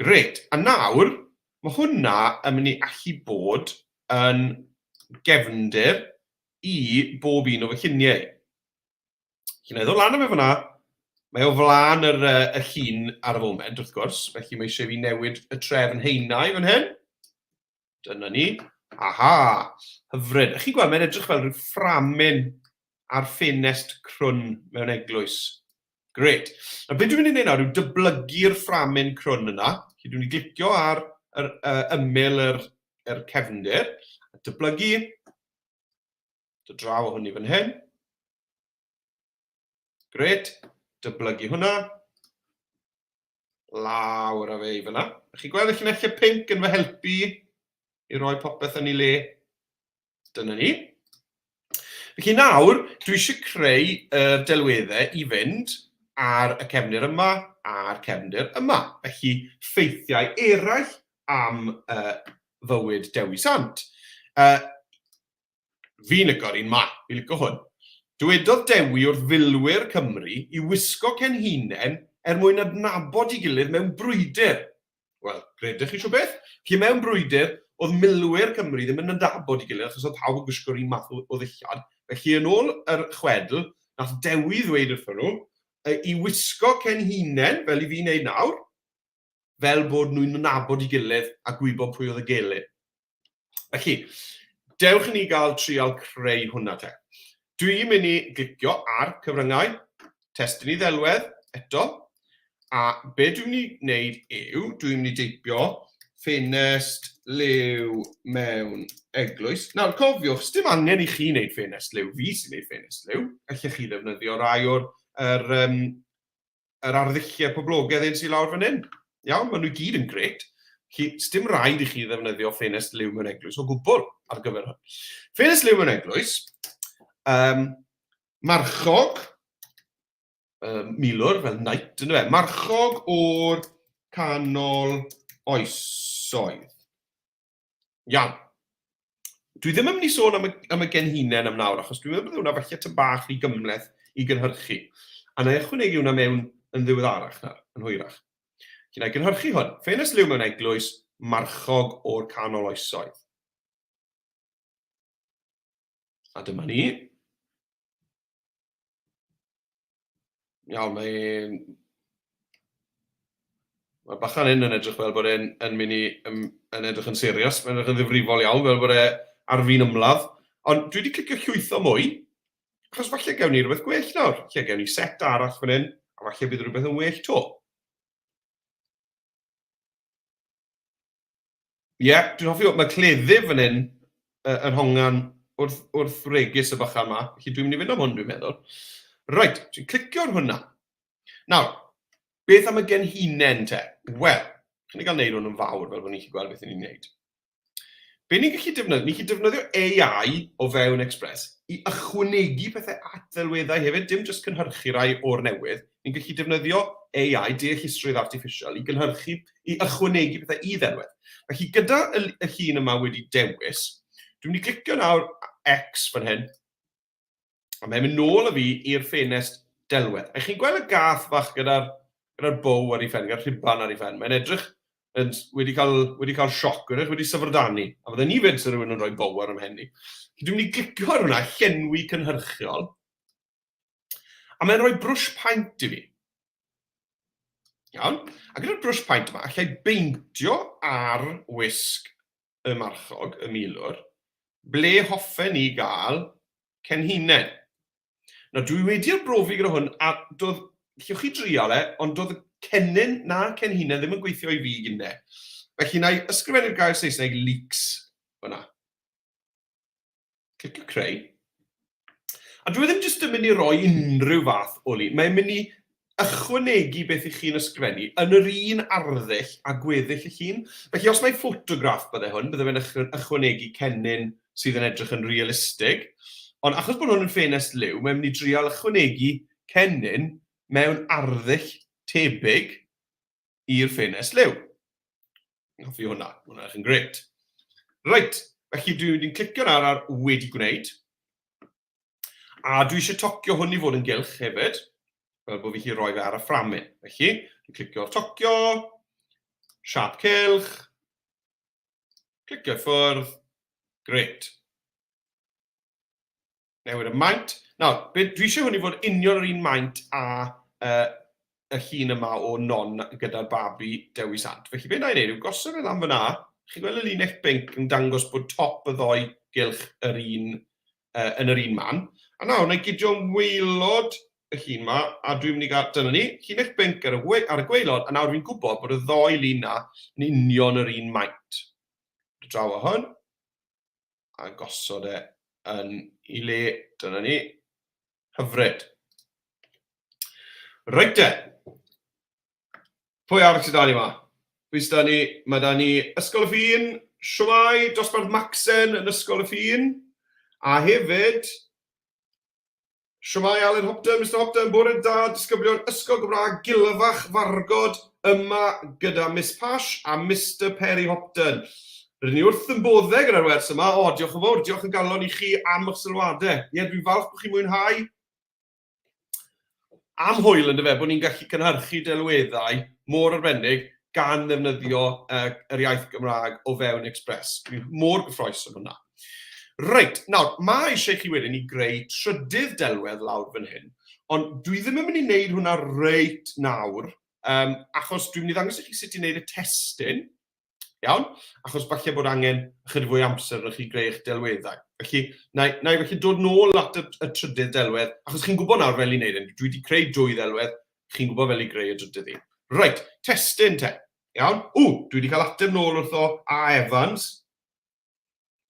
Gret. A nawr, mae hwnna yn mynd I allu bod yn gefndir I bob un o fy lluniau. Felly, na i ddod lan am efo hwnna. Mae o flaen y llun ar y foment, wrth gwrs. Felly, mae eisiau fi newid y trefn heinau fan hyn. Dyna ni. Aha, hyfryd. Ych chi'n gweld, mae'n edrych fel rhyw fframyn ar ffenest crwn mewn eglwys. Gret. Nawr, beth dwi'n mynd I wneud nawr yw dyblygu'r fframyn crwn yna. Felly dwi'n mynd I glicio ar ymyl yr cefndir. Dyblygu. Dod draw o hwnni fan hyn. Gret. Dyblygu hwnna. Lawr a fe I fyna. Ych chi'n gweld y llinellau pink yn fy helpu I roi popeth yn ei le. Dyna ni. Felly nawr, dwi eisiau creu y delweddau I fynd ar y cefndir yma a'r cefndir yma. Felly ffeithiau eraill am fywyd Dewi Sant. Fi'n lico'r un ma, fi'n licio hwn. Dywedodd Dewi wrth filwyr Cymru I wisgo cenhinen mwyn adnabod I gilydd mewn brwydr. Wel, gredwch chi siw beth? Felly mewn brwydr, oedd milwyr Cymru ddim yn adnabod I gilydd, achos oedd pawb yn gwisgo'r un math o ddillad. Felly yn ôl yr chwedl, nath Dewi ddweud wrthyn nhw, I wisgo cenhinen, fel I fi wneud nawr, fel bod nhw'n nabod I gilydd a gwybod pwy oedd y gelyn. Felly, dewch I ni gael trial creu hwnna te. Dwi'n mynd I glicio ar cyfryngau, testyn I ddelwedd, eto, a be dwi'n mynd I wneud yw, dwi'n mynd I deipio ffenest liw mewn eglwys. Nawr, cofiwch, sdim angen I chi wneud ffenest liw, fi sy'n wneud ffenest liw. Allech chi ddefnyddio rai o'r ardduchiau poblogaidd sy'n lawr fan hyn. Iawn, maen nhw gyd yn gret. Sdim rhaid I chi ddefnyddio ffenest liw mewn eglwys o gwbl ar gyfer hwn. Ffenest liw mewn eglwys, marchog, milwr fel knight, yna fe, marchog o'r canol oesoedd. Iawn. Dwi ddim yn mynd I sôn am y genhinen am nawr, achos dwi'n meddwl bod hwnna falle ty bach I gymleth I gynhyrchu. A na I ychwanegu hwnna mewn yn ddiweddarach na, yn hwyrach. Felly na I gynhyrchu hwn. Ffenest liw mewn eglwys, marchog o'r canol oesoedd. A dyma ni. Iawn, Mae bachan hyn yn edrych fel bod e'n mynd yn edrych yn serios, mae'n edrych yn ddifrifol iawn, fel bod e ar fi'n ymladd. Ond dwi wedi clicio llwytho mwy, achos falle gewn ni rhywbeth gwell nawr. Falle gewn ni set arall fan hyn, a falle bydd rhywbeth yn well to. Ie, dwi'n hoffi, mae cleddyf fan hyn yn hongan wrth regis y bachan yma. Felly dwi'n mynd I fynd am hwn, dwi'n meddwl. Reit, dwi'n clicio ar hwnna. Nawr, beth am y genhinen te? Wel, chi'n gael neud hwn yn fawr fel bod ni'n gallu gweld beth ni'n neud. Be ni'n gallu defnyddio? Ni'n gallu defnyddio AI o fewn Express I ychwanegu pethau at ddelweddau hefyd, dim jyst cynhyrchu rai o'r newydd. Ni'n gallu defnyddio AI, deallusrwydd artiffisial, I gynhyrchu, I ychwanegu pethau I ddelwedd. Felly gyda y llun yma wedi dewis, dwi'n mynd I clicio nawr X fan hyn, a mae'n mynd nôl â fi i'r ffenest delwedd. A chi'n gweld y gath fach gyda'r bow ar ei ffen, gyda'r rhiban ar ei ffen. Mae'n edrych wedi cael sioc, wedi syfrdani. A fydden ni fyd sy'n rhywun yn rhoi bow ar ymhen ni. Dwi'n mynd I glicio ar hwnna, llenwi cynhyrchiol. A mae'n rhoi brwsh paint I fi. Iawn? A gyda'r brwsh paint yma, allai beintio ar wisg y marchog, y milwr, ble hoffen I gael cenhinen. Nawr, dwi wedi arbrofi gyda hwn, a doedd, llwch chi drial ond doedd y cennin na cenhinen ddim yn gweithio I fi gynnau. Felly na I ysgrifennu'r gair Saesneg leaks fyna. Clicio creu. A dwi ddim jyst yn mynd I roi unrhyw fath o li. Mae'n mynd I ychwanegu beth I chi'n ysgrifennu yn yr un arddull a gweddill y llun. Felly os mae ffotograff bydde hwn, bydde fe'n ychwanegu cennin sydd yn edrych yn realistig. Ond achos bod hwn yn ffenest liw, mae'n mynd i drial ychwanegu cennin mewn arddull tebyg i'r ffenest liw. Hoffi hwnna yn gret. Reit, felly dwi'n clicio ar wedi gwneud. A dwi eisiau tocio hwn i fod yn gylch hefyd, fel bod fi chi roi fe ar y fframyn. Felly, dwi'n clicio tocio, siap cylch, clicio ffwrdd, gret. Newid y maint. Nawr, dwi eisiau hwn i fod union yr un maint a y llun yma o non gyda'r babi Dewi Sant. Felly, be na i wneud yw gosod yn am fyna. Chi'n gweld y linell binc yn dangos bod top y ddoi gylch yn yr un man. A nawr, na i gydio waelod y llun yma, a dwi'n mynd i gael, dyna ni, llinell binc ar y gwaelod, a nawr fi'n gwybod bod y ddoi lun na yn union yr un maint. Draw o hwn, a gosod e yn i le, dyna ni, hyfryd. Reit e. Pwy arall sydd da ni yma? Mae da ni Ysgol y Ffin, Siwmai, dosbarth Macsen yn Ysgol y Ffin, a hefyd, Siwmai Alun Hopton, Mr Hopton, bore da, disgyblion Ysgol Gymraeg, gylfach fargod yma gyda Miss Pash a Mr Perry Hopton. Rydyn ni wrth yn boddau gyda'r wers yma. O, diolch yn fawr, diolch yn galon i chi am eich sylwadau. Ie, dwi'n falch bod chi'n mwynhau. Am hwyl yn dyfe, bod ni'n gallu cynhyrchu delweddau mor arbennig gan ddefnyddio yr iaith Gymraeg o fewn Express. Dwi'n mor gyffroes am hwnna. Reit, nawr, mae eisiau chi wedyn i greu trydydd delwedd lawr fan hyn, ond dwi ddim yn mynd i wneud hwnna reit nawr, achos dwi'n mynd i ddangos i chi sut i wneud y testyn, iawn, achos falle bod angen ychydig fwy amser i chi greu eich delweddau. Felly, na i felly dod nôl at y trydydd delwedd, achos chi'n gwybod nawr fel i wneud, dwi wedi creu 2 delwedd, chi'n gwybod fel i greu y trydydd un. Reit, testyn te, iawn. Dwi wedi cael ateb nôl wrtho a Evans.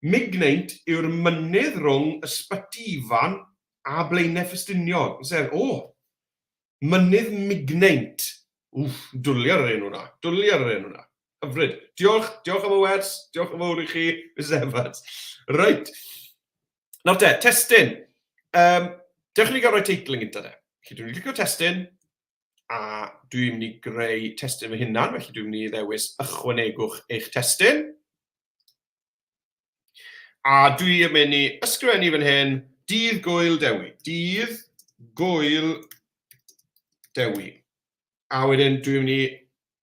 Migneint yw'r mynydd rhwng ysbyty ifan a blaenau ffestiniog. Mynydd migneint. Dwli ar yr enw hwnna. Hyfryd. Diolch am y wers, diolch yn fawr i chi, Miss Evans. Reit. Nawr te, testyn. Dewch ni gael rhoi teitl yn gyda de. Felly dwi'n mynd i clicio testyn, a dwi'n mynd i greu testyn fy hunan, felly dwi'n mynd i ddewis ychwanegwch eich testyn. A dwi yn mynd i ysgrifennu fan hyn, Dydd Gŵyl Dewi. Dydd Gŵyl Dewi. A wedyn dwi'n mynd i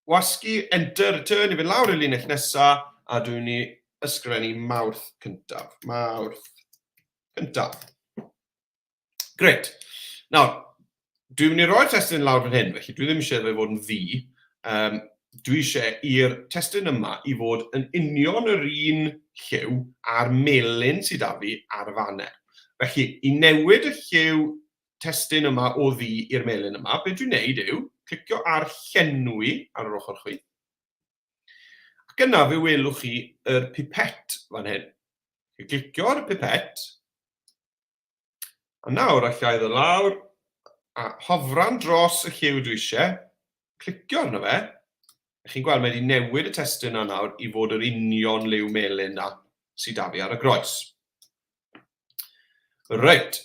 wasgu, enter, return, i fynd lawr y linell nesaf, a dwi'n mynd i ysgrifennu Mawrth cyntaf. Mawrth cyntaf. Gret. Nawr, dwi'n mynd i roi'r testyn lawr fan hyn, felly dwi ddim eisiau fe fod yn ddi. Dwi eisiau i'r testyn yma i fod yn union yr un lliw a'r melyn sydd â fi ar y fanner. Felly, i newid y lliw testyn yma o ddi i'r melyn yma, beth dwi'n neud yw, clicio ar llenwi ar yr ochr chwith. Ac yna fe welwch chi yr pipet fan hyn. Clicio ar y pipet. A nawr allai ddod lawr a hofran dros y lliw dwi eisiau. Clicio arno fe. Chi'n gweld, mae wedi newid y testyn yna nawr i fod yr union liw melyn na sydd â fi ar y groes. Reit.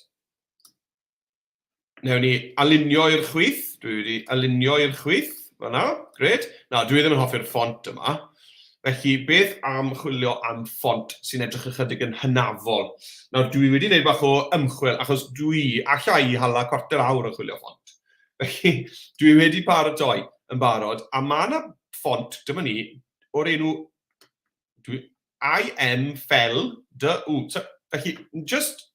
Newn ni alunio i'r chwith. Dwi wedi alunio i'r chwith. Fanna, gred. Na, dwi ddim yn hoffi'r ffont yma. Felly, beth am chwilio am ffont sy'n edrych ychydig yn hynafol. Nawr, dwi wedi gwneud bach o ymchwil, achos dwi allai hala 1/4 awr yn chwilio ffont. Felly, dwi wedi paratoi yn barod, a mae yna ffont, dyma ni, o'r enw IM fel dy-w. Felly, just,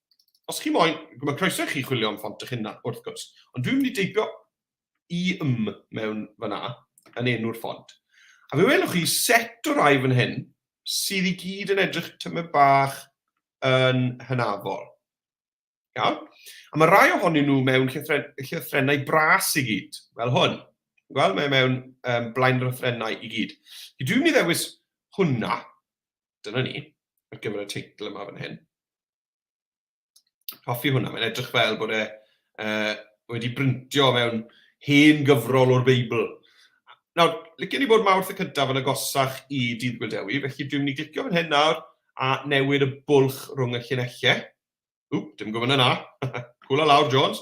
os chi moyn, mae croeso chi chwilio am ffont eich hunan, wrth gwrs, ond dwi'n mynd i deipio mewn fyna, yn enw'r ffont. A fe welwch chi set o rai fan hyn, sydd i gyd yn edrych tyma bach yn hynafol. Iawn? A mae rai ohonyn nhw mewn llythrennau bras i gyd, fel hwn. Wel, mae mewn blaen lythrennau i gyd. Dwi'n mynd i ddewis hwnna, dyna ni, ar gyfer y teitl yma fan hyn. Hoffi hwnna, mae'n edrych fel bod e wedi brintio mewn hen gyfrol o'r Beibl. Nawr, licen i bod Mawrth y cyntaf yn agosach i Dydd Gŵyl Dewi, felly dwi'n mynd i glicio fan hyn nawr, a newid y bwlch rhwng y llunellau. Dim gwybod yna. Cwla lawr, Jones.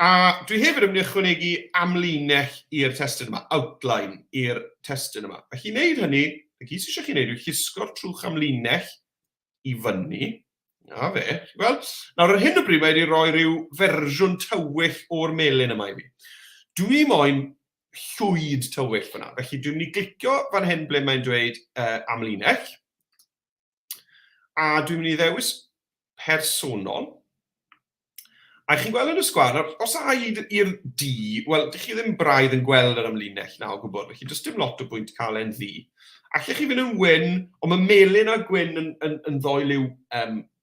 A dwi hefyd yn mynd i ychwanegu amlinell i'r testyn yma, outline i'r testyn yma. Felly i wneud hynny, y gyd sy'n eisiau chi wneud yw llusgo'r trwch amlinell i fyny. A fe, wel, nawr ar hyn o bryd mae wedi rhoi rhyw fersiwn tywyll o'r melyn yma i fi. Dwi moyn llwyd tywyll fyna, felly dwi'n mynd i glicio fan hyn ble mae'n dweud amlinell. A dwi'n mynd i ddewis personol. A chi'n gweld yn y sgwar, os aid i'r D, wel, dych chi ddim braidd yn gweld yr amlinell na o gwybod, felly does dim lot o bwynt cael e'n ddi. Allech chi fynd yn wyn, ond mae melyn a gwyn yn ddoi liw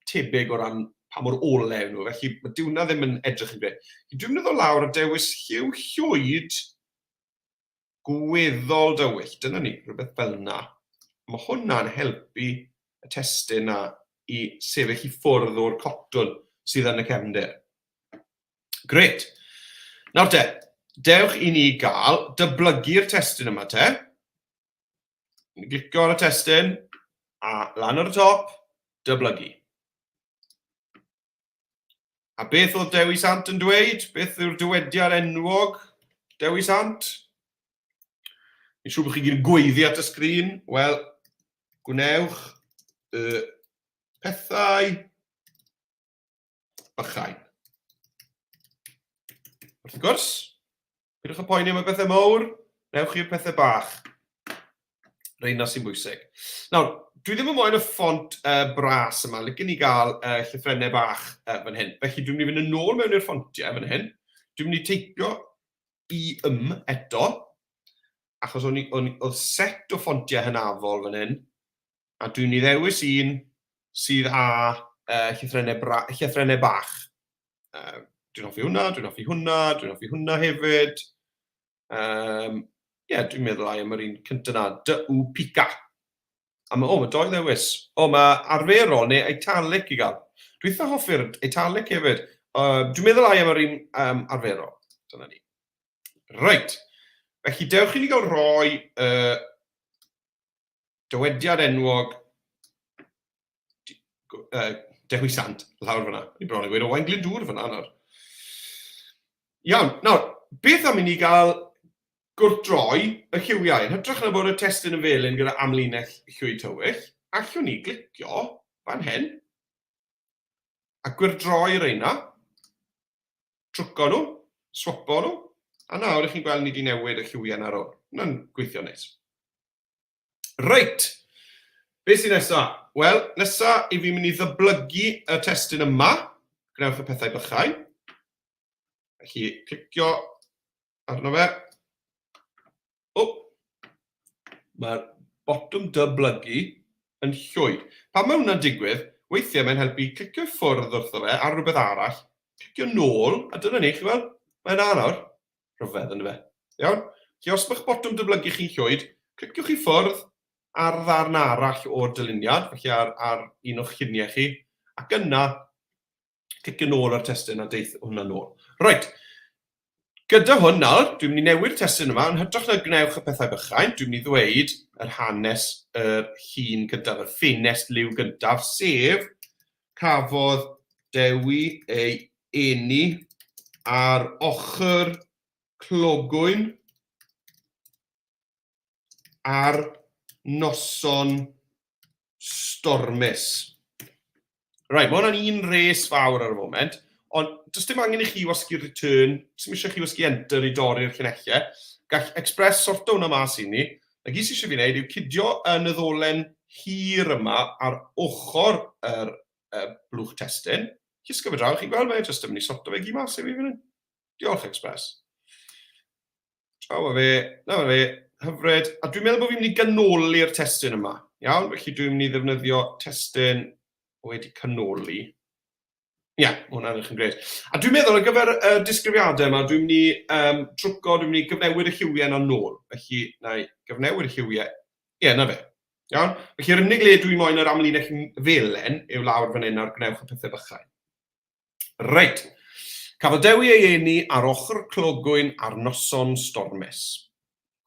tebyg o ran pa mor olew nhw, felly mae diwna ddim yn edrych yn greu. Dwi'n mynd i ddod lawr a dewis lliw llwyd gweddol dywyll. Dyna ni, rhywbeth fel yna. Mae hwnna'n helpu y testyn na i sefyll i ffwrdd o'r cotwn sydd yn y cefndir. Gret. Nawr te, dewch i ni gael dyblygu'r testyn yma te. Glicio ar y testyn, a lan ar y top, dyblygu. A beth oedd Dewi Sant yn dweud? Beth yw'r dywediad enwog Dewi Sant? Fi'n siŵr bod chi gyd yn gweiddi at y sgrîn. Wel, gwnewch y pethau bychain. Wrth gwrs, pidwch y poeni am y bethau mawr, newch i'r pethau bach. Reina sy'n bwysig. Nawr, dwi ddim yn moyn y ffont bras yma, licen ni gael llythrennau bach fan hyn. Felly dwi'n mynd i fynd yn ôl mewn i'r ffontiau fan hyn. Dwi'n mynd i teipio eto, achos oedd set o ffontiau hynafol fan hyn, a dwi'n mynd i ddewis un sydd â llythrennau bach. Dwi'n hoffi hwnna, dwi'n hoffi hwnna, dwi'n hoffi hwnna hefyd. Dwi'n meddwl ai am yr un cyntaf na, pica. A mae doi ddewis. Mae arferol neu italic i gael. Dwi'n eitha hoffi'r italic hefyd. Dwi'n meddwl ai am yr un arferol. Dyna ni. Reit. Felly, dewch i ni gael rhoi dywediad enwog Dewi Sant, lawr fyna. Ni bron i gweud o wain Glyndŵr fyna nawr. Iawn, nawr, beth am i ni gael gwrthdroi y lliwiau? Yn hytrach na bod y testyn yn felyn gyda amlinell llwyd tywyll, allwn ni glicio fan hyn a gwrthdroi reina, trwco nhw, swapo nhw, a nawr ych chi'n gweld ni wedi newid y lliwiau ar ôl. Hwna'n gweithio nes. Reit, beth sy'n nesaf? Wel, nesaf i fi mynd i ddyblygu y testyn yma, gwnewch y pethau bychain. Felly, clicio arno fe. Mae'r botwm dyblygu yn llwyd. Pan mae hwnna'n digwydd, weithiau mae'n helpu clicio i ffwrdd wrtho fe ar rhywbeth arall, clicio nôl, a dyna ni, chi weld, mae'n nawr, rhyfedd yn fe. Iawn? Felly os mae'ch botwm dyblygu chi'n llwyd, cliciwch i ffwrdd ar ddarn arall o'r dyluniad, felly ar un o'ch lluniau chi, ac yna, clicio nôl ar testyn a deith hwnna nôl. Reit. Gyda hwn nawr, dwi'n mynd i newid testyn yma, yn hytrach na gnewch y pethau bychain, dwi'n mynd i ddweud yr hanes yr llun gyntaf, y ffenest liw gyntaf, sef cafodd Dewi ei eni ar ochr clogwyn ar noson stormus. Right, mae hwnna'n un res fawr ar y foment. Ond, does dim angen i chi wasgu return, sy'n eisiau chi wasgu enter i dorri'r llunellau. Gall Express sorto hwnna mas i ni. A gyd sy'n eisiau fi wneud yw cydio yn y ddolen hir yma ar ochr yr blwch testyn. Llusgo fe draw, chi'n gweld fe, jyst yn mynd i sorto fe gyd mas i fi fan hyn. Diolch Express. Draw fe, na fe, hyfryd. A dwi'n meddwl bod fi'n mynd i ganoli'r testyn yma. Iawn, felly dwi'n mynd i ddefnyddio testyn wedi canoli. Hwnna'n eich yn gred. A dwi'n meddwl ar gyfer y disgrifiadau yma, dwi'n mynd i trwco, dwi'n mynd i gyfnewid y lliwiau yna nôl. Felly, na i gyfnewid y lliwiau. Na fe. Iawn? Felly, yr unig le dwi'n moyn yr amlinell felen yw lawr fan hyn ar gnewch y pethau bychain. Reit. Cafodd Dewi ei eni ar ochr clogwyn ar noson stormus.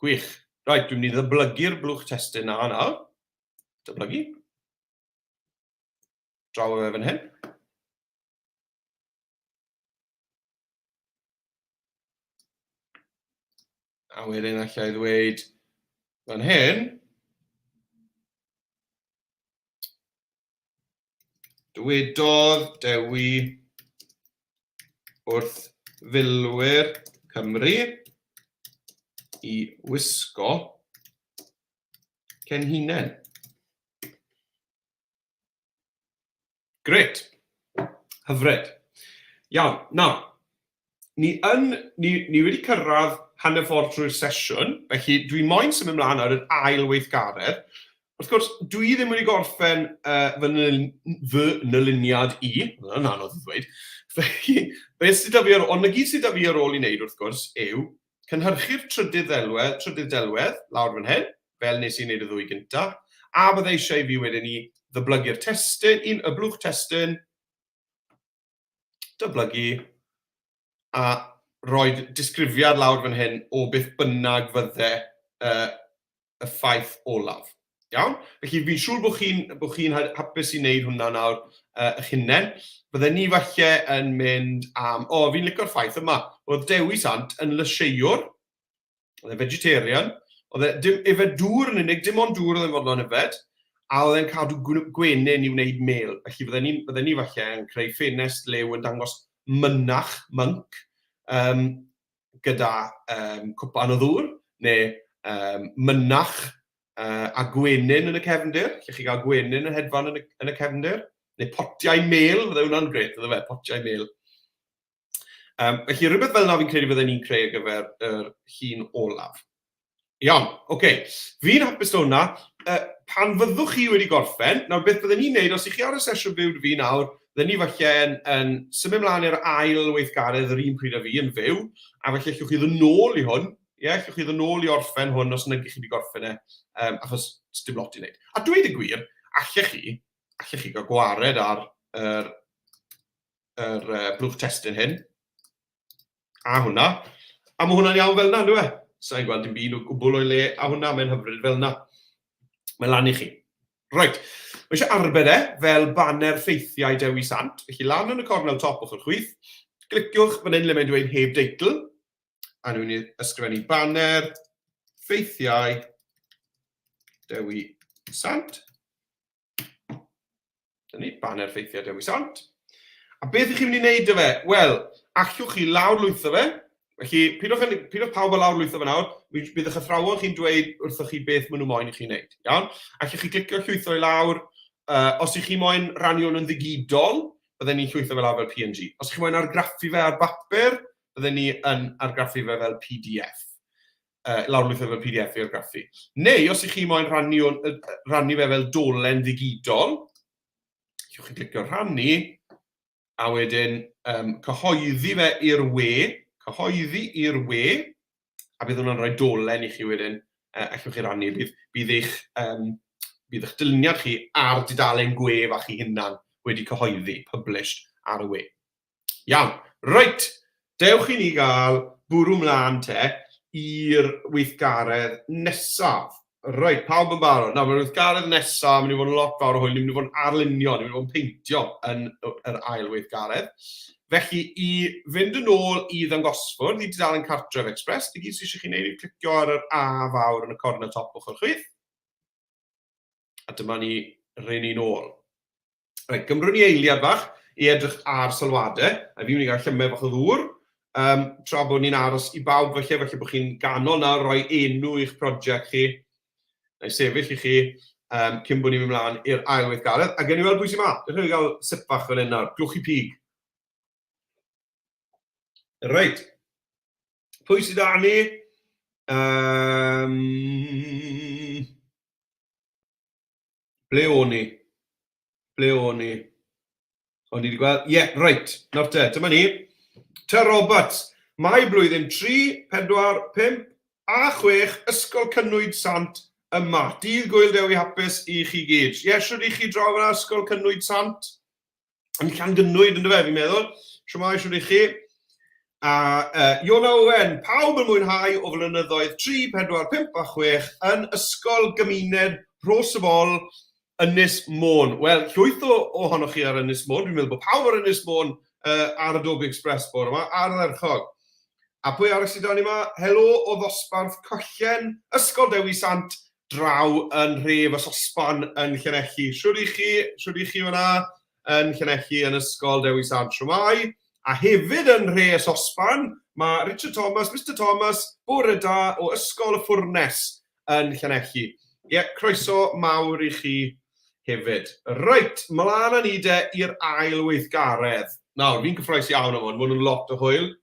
Gwych. Reit, dwi'n mynd i ddyblygu'r blwch testyn na. Dyblygu. draw fe fan hyn. A wedyn allai ddweud fan hyn, dywedodd Dewi wrth filwyr Cymru i wisgo cenhinen. Gret. Hyfryd. Iawn. Nawr, ni wedi cyrraedd hanner ffordd trwy'r sesiwn, felly dwi moyn symud ymlaen ar yr ail weithgaredd. Wrth gwrs, dwi ddim wedi gorffen fy nyluniad i, yna'n anodd i ddweud, felly, beth sydd da fi ond y gyd sydd da fi ar ôl i wneud wrth gwrs yw cynhyrchu'r trydydd delwedd lawr fan hyn, fel nes i wneud y ddwy gyntaf, a bydde eisiau fi wedyn ni ddyblygu'r testyn, y blwch testyn, dyblygu, a rhoi disgrifiad lawr fan hyn o beth bynnag fydde y ffaith olaf. Iawn? Felly fi'n siŵr bod chi'n hapus i wneud hwnna nawr eich hunain. Bydde ni falle yn mynd am... fi'n licio'r ffaith yma. Oedd Dewi Sant yn lysieuwr, oedd e vegetarian, oedd e yfed dŵr yn unig, dim ond dŵr oedd e'n fodlon yfed, a oedd e'n cadw gwenyn i wneud mel. Felly bydde ni falle yn creu ffenest lew yn dangos mynach, monk, gyda cwpan o ddŵr, neu mynach a gwenyn yn y cefndir. Lle chi gael gwenyn yn hedfan yn y cefndir. Neu potiau mel, fydde hwnna'n gret, fydde fe, potiau mel. Felly rhywbeth fel yna fi'n credu bydde ni'n creu ar gyfer yr llun olaf. Iawn, oce. Fi'n hapus o hwnna. Pan fyddwch chi wedi gorffen, nawr beth bydde ni'n neud, os ych chi ar y sesiwn byw fi nawr, bydde ni falle yn symud ymlaen i'r ail weithgaredd yr un pryd a fi yn fyw, a falle llwch chi ddod nôl i hwn, llwch chi ddod nôl i orffen hwn os nag chi wedi gorffen e, achos dim lot i wneud. A dweud y gwir, allech chi gael gwared ar yr blwch testyn hyn, a hwnna, a mae hwnna'n iawn fel yna, dwi e? Sa'n gweld dim byd o gwbl o'i le, a hwnna mae'n hyfryd fel yna. Mae lan i chi. Right. Mae eisiau arbed fel banner ffeithiau Dewi Sant. Felly lan yn y cornel top o'ch chwith. Cliciwch fan hyn le mae'n dweud heb deitl. A nhw'n ysgrifennu banner ffeithiau Dewi Sant. Dyna banner ffeithiau Dewi Sant. A beth ych chi'n mynd i wneud â fe? Wel, allwch chi lawr-lwytho fe. Felly, pidwch pawb o lawr-lwytho fe nawr, bydd eich athrawon chi'n dweud wrthoch chi beth maen nhw moyn i chi wneud. Iawn? Allwch chi glicio llwytho i lawr. Os ych chi moyn rannu hwn yn ddigidol, bydden ni'n llwytho fe lawr fel PNG. Os ych chi moyn argraffu fe ar bapur, bydden ni yn argraffu fe fel PDF. Lawr-lwytho fel PDF i argraffu. Neu, os ych chi moyn rannu fe fel dolen ddigidol, allwch chi glicio rhannu, a wedyn cyhoeddi fe i'r we, a bydd hwnna'n rhoi dolen i chi wedyn, allwch chi rannu, bydd eich dyluniad chi ar dudalen gwef a chi hunan wedi cyhoeddi, published ar y we. Iawn, reit, dewch i ni gael bwrw mlaen i'r weithgaredd nesaf. Reit, pawb yn barod. Nawr, mae'r weithgaredd nesaf, mynd i fod yn lot fawr o hwyl, mynd i fod yn arlunio, mynd i fod yn peintio yn yr ail weithgaredd. Felly, i fynd yn ôl i ddangosfwrdd, i dudalen Adobe Express, di gyd sy'n eisiau chi wneud i clicio ar yr A fawr yn y cornel top o'ch chwith. A dyma ni rhaid ni'n ôl. Reit, gymrwn ni eiliad bach i edrych ar sylwadau, a fi'n mynd i gael llymau bach o ddŵr, tra bod ni'n aros i bawb falle bod chi'n ganol nawr rhoi enw i'ch prosiect chi, neu sefyll i chi, cyn bod ni'n mynd ymlaen i'r ail weithgaredd, a gen i weld bwy sy'n ma. Dych chi'n gael sip bach fan hyn nawr, glwch i pig. Reit, pwy sydd â ni? Ble o'n ni? O'n i wedi gweld? Reit, nawr dyma ni. Roberts, mae blwyddyn 3, 4, 5 a 6 Ysgol Cynwyd Sant yma. Dydd Gŵyl Dewi hapus i chi gyd. Siwr i chi draw yna Ysgol Cynwyd Sant? Yn Llangynnwyd, ynddo fe, fi'n meddwl. Siwr i chi. A Iona Owen, pawb yn mwynhau o flynyddoedd 3, 4, 5 a 6 yn Ysgol Gymuned Rhowch, Ynys Môn. Wel, llwyth ohonoch chi ar Ynys Môn. Dwi'n meddwl bod pawb ar Ynys Môn ar Adobe Express bore yma, ar ddyrchog. A pwy arall sydd o'n yma? Helo o ddosbarth Collen, Ysgol Dewi Sant, draw yn rhef y sosban yn Llanelli. Siwr i chi fyna yn Llanelli yn Ysgol Dewi Sant Siwmai. A hefyd yn rhe y sosban, mae Richard Thomas, Mr Thomas, bore da o Ysgol y Ffwrnes yn Llanelli. Ie, croeso mawr i chi hefyd. Reit, mlaen â ni i'r ail weithgaredd. Nawr, fi'n cyffroes iawn am hwn, mae nhw'n lot o hwyl.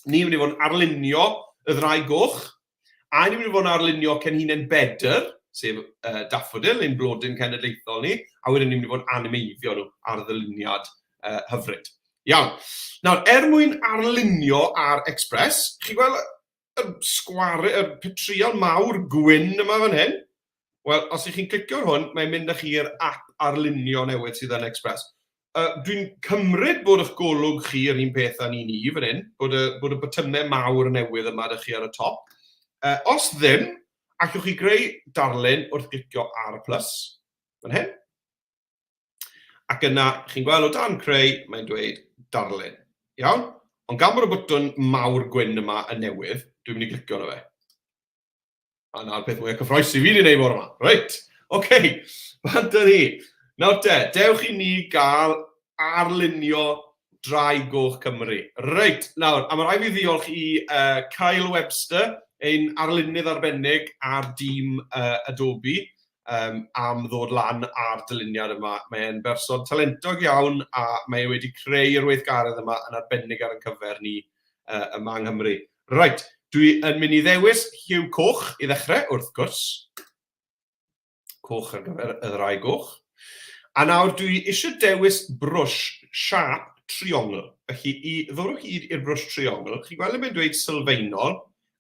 Ni'n mynd i fod yn arlunio y ddau goch, a ni'n mynd i fod yn arlunio Cenhinen Bedr, sef daffodil, ein blodyn cenedlaethol ni, a wedyn ni'n mynd i fod yn animeiddio nhw ar ddyluniad hyfryd. Iawn. Nawr, mwyn arlunio ar Express, chi gweld y petriol mawr gwyn yma fan hyn? Wel, os ych chi'n clicio ar hwn, mae'n mynd â chi'r app arlunio newydd sydd yn Express. Dwi'n cymryd bod eich golwg chi yr un peth â ni fan hyn, bod y botymau mawr newydd yma â chi ar y top. Os ddim, allwch chi greu darlun wrth glicio ar y plus, fan hyn. Ac yna, chi'n gweld o dan creu, mae'n dweud darlun. Iawn? Ond gan bod y bwtwn mawr gwyn yma yn newydd, dwi'n mynd i glicio arno fe. A na'r peth mwy o cyffroes i fi wedi gwneud bore yma. Reit, oce, bant ni. Nawr dewch i ni gael arlunio drai goch Cymru. Reit, nawr, a mae rai fi ddiolch i Kyle Webster, ein arlunydd arbennig ar dîm Adobe, am ddod lan ar dyluniad yma. Mae'n berson talentog iawn, a mae wedi creu'r weithgaredd yma yn arbennig ar ein cyfer ni yma yng Nghymru. Reit, dwi yn mynd i ddewis lliw coch i ddechrau, wrth gwrs. Coch ar gyfer y ddau goch. A nawr dwi eisiau dewis brwsh siap triongl. Felly, i ddod o hyd i'r brwsh triongl, chi gweld yn mynd dweud sylfaenol,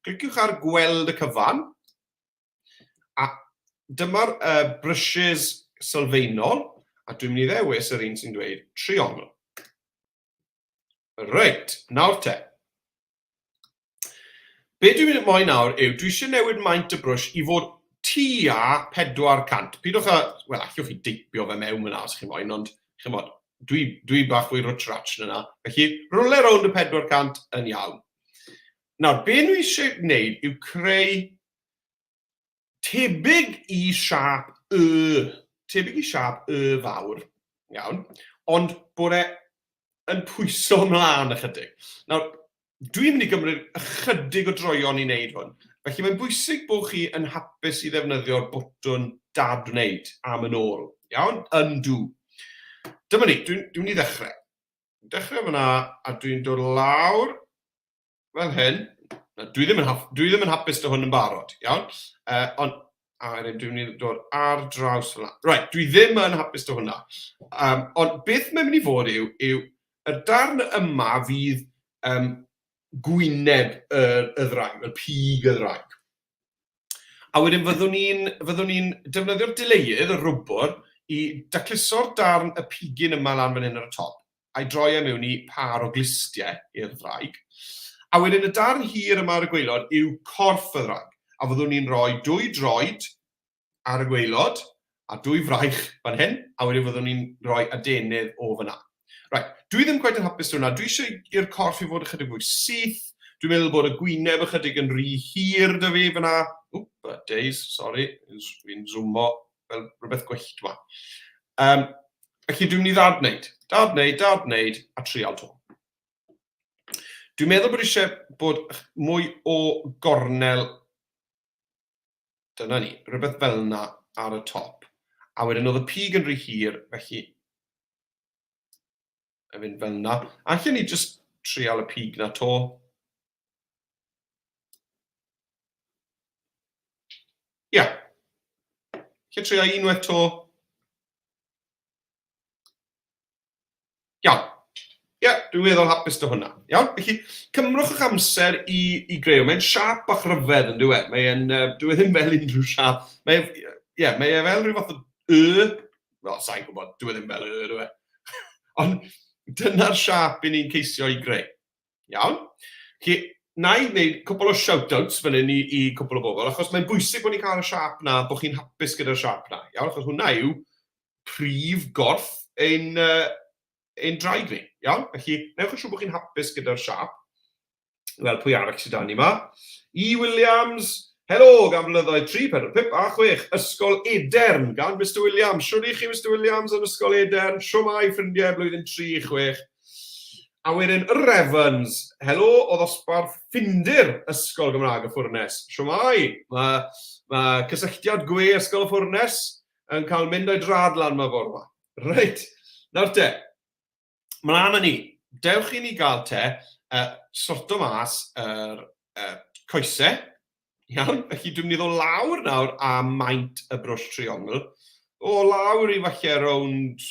cliciwch ar gweld y cyfan, a dyma'r brushes sylfaenol, a dwi'n mynd i ddewis yr un sy'n dweud triongl. Reit, nawr te. Be dwi'n mynd moyn nawr yw, dwi eisiau newid maint y brwsh i fod tua 400. Pidwch wel, allwch chi deipio fe mewn yna os chi'n moyn, ond dwi bach fwy rwtch-ratch yna. Felly, rwle rownd y 400 yn iawn. Nawr, be dwi eisiau gwneud yw creu tebyg i siap y fawr, iawn, ond bod e'n pwyso ymlaen ychydig. Nawr, dwi'n mynd i gymryd ychydig o droion i wneud hwn. Felly mae'n bwysig bod chi yn hapus i ddefnyddio'r bwtwn dad wneud am yn ôl. Iawn? Undo. Dyma ni, dwi'n mynd i ddechrau. Dechrau fyna, a dwi'n dod lawr fel hyn. Dwi ddim yn hapus dy hwn yn barod. Iawn? Ond dwi'n mynd i dod ar draws fel yna. Right, dwi ddim yn hapus dy hwnna. Ond beth mae'n mynd i fod yw y darn yma fydd gwyneb y ddraig, y pig y ddraig. A wedyn fyddwn ni'n defnyddio'r dileuedd, y rwbr, i dacluso'r darn y pigyn yma lan fan hyn ar y top, a'i droi e mewn i par o glistiau i'r ddraig. A wedyn y darn hir yma ar y gwaelod yw corff y ddraig. A fyddwn ni'n rhoi 2 droed ar y gwaelod, a 2 fraich fan hyn, a wedyn fyddwn ni'n rhoi adenydd o fyna. Right, dwi ddim cweit yn hapus hwnna. Dwi eisiau i'r corff i fod ychydig fwy syth. Dwi'n meddwl bod y gwyneb ychydig yn rhy hir dy fi fyna. Days, sorry. Fi'n zoomo fel rhywbeth gwyllt yma. Felly dwi'n mynd i dad wneud, a trial to. Dwi'n meddwl bod eisiau bod mwy o gornel, dyna ni, rhywbeth fel yna ar y top. A wedyn oedd y pig yn rhy hir, felly a fynd fel yna. Allen ni just trial y pig na to. Ia. Allen trial unwaith to. Iawn. Ia, dwi'n meddwl hapus dy hwnna. Iawn, felly cymrwch eich amser i greu. Mae'n siap bach ryfedd yn dwi. Dwi ddim fel unrhyw siap. Mae fel rhyw fath o wel, sa'n gwybod, dwi ddim fel dwi. Ond dyna'r siap i ni'n ceisio i greu. Iawn? Felly, na i wneud cwbl o shout-outs fan hyn i cwbl o bobl, achos mae'n bwysig bod ni'n cael y siap na, bod chi'n hapus gyda'r siap na. Iawn? Achos hwnna yw prif gorff ein draig ni. Iawn? Felly, newch yn siŵr bod chi'n hapus gyda'r siap. Wel, pwy arall sydd dan ni yma? Williams. Helo, gan blynyddoedd 3, 4, 5 a 6, Ysgol Edern, gan Mr Williams. Siwr i chi, Mr Williams, yn Ysgol Edern. Siwmai, ffrindiau, blwyddyn 3, 6. A wedyn, yr Evans. Helo, o ddosbarth ffindir Ysgol Gymraeg y Ffwrnes. Siwmai, mae cysylltiad gwe Ysgol y Ffwrnes yn cael mynd o'i dradlan yma fawr yma. Reit, nawr te. Mlaen â ni. Dewch i ni gael te, sorto mas yr coesau. Iawn, felly dwi'n mynd i ddod lawr nawr a maint y brwsh triongl. O lawr i falle rownd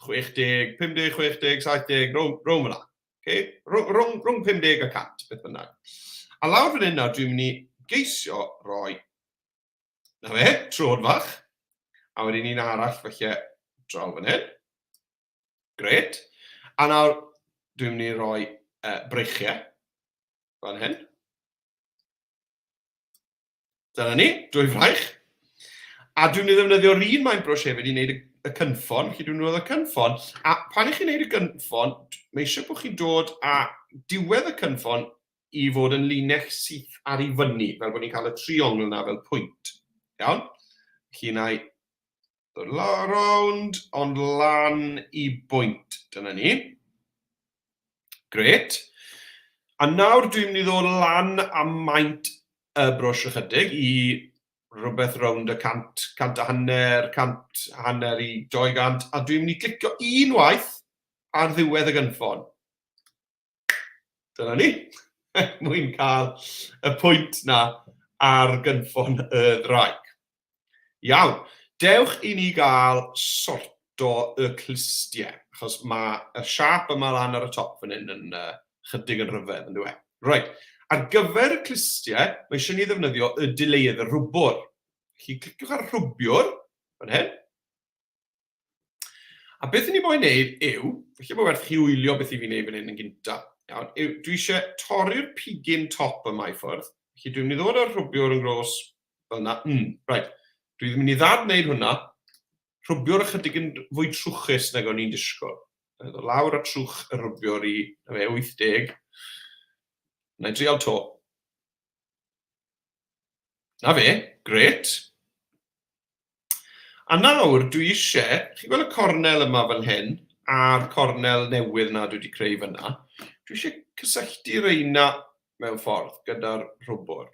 60, 50, 60, 70, rownd yna. Rwng 50 a 100, beth bynnag. A lawr fan hyn nawr, dwi'n mynd i geisio roi, na fe, trod fach. A wedyn un arall falle draw fan hyn. Gret. A nawr, dwi'n mynd i roi breichiau fan hyn. Dyna ni, dwy fraich. A dwi'n mynd i ddefnyddio'r un maint brwsh hefyd i wneud y cynffon, felly dwi'n mynd y cynffon. A pan i chi'n wneud y cynffon, mae eisiau bod chi'n dod a diwedd y cynffon i fod yn linell syth ar ei fyny, fel bod ni'n cael y triongl yna fel pwynt. Iawn? Felly na i ddod rownd, ond lan i bwynt. Dyna ni. Gret. A nawr dwi'n mynd i ddod lan a maint y brwsh ychydig i rhywbeth rownd y cant a hanner i 200, a dwi'n mynd i glicio un waith ar ddiwedd y gynffon. Dyna ni. Mwyn cael y pwynt na ar gynffon y ddraig. Iawn. Dewch i ni gael sorto y clustiau, achos mae y siap yma lan ar y top fan hyn yn chydig yn rhyfedd, yn dweud. Right. Ar gyfer y clustiau, mae eisiau ni ddefnyddio y dileuedd, y rwbwr. Felly, cliciwch ar rwbiwr, fan hyn. A beth ni moyn wneud yw, felly mae werth chi wylio beth i fi wneud fan hyn yn gyntaf. Dwi eisiau torri'r pigyn top yma i ffwrdd. Felly, dwi'n mynd i ddod ar rwbiwr yn gros fel yna. Right. Dwi ddim mynd i ddad wneud hwnna. Rwbiwr ychydig yn fwy trwchus nag o'n i'n disgwyl. Ddod lawr a trwch y rwbiwr i 80. Na i drial to. Na fe, gret. A nawr dwi eisiau, chi'n gweld y cornel yma fel hyn, a'r cornel newydd na dwi wedi creu fyna, dwi eisiau cysylltu reina mewn ffordd gyda'r rwbwr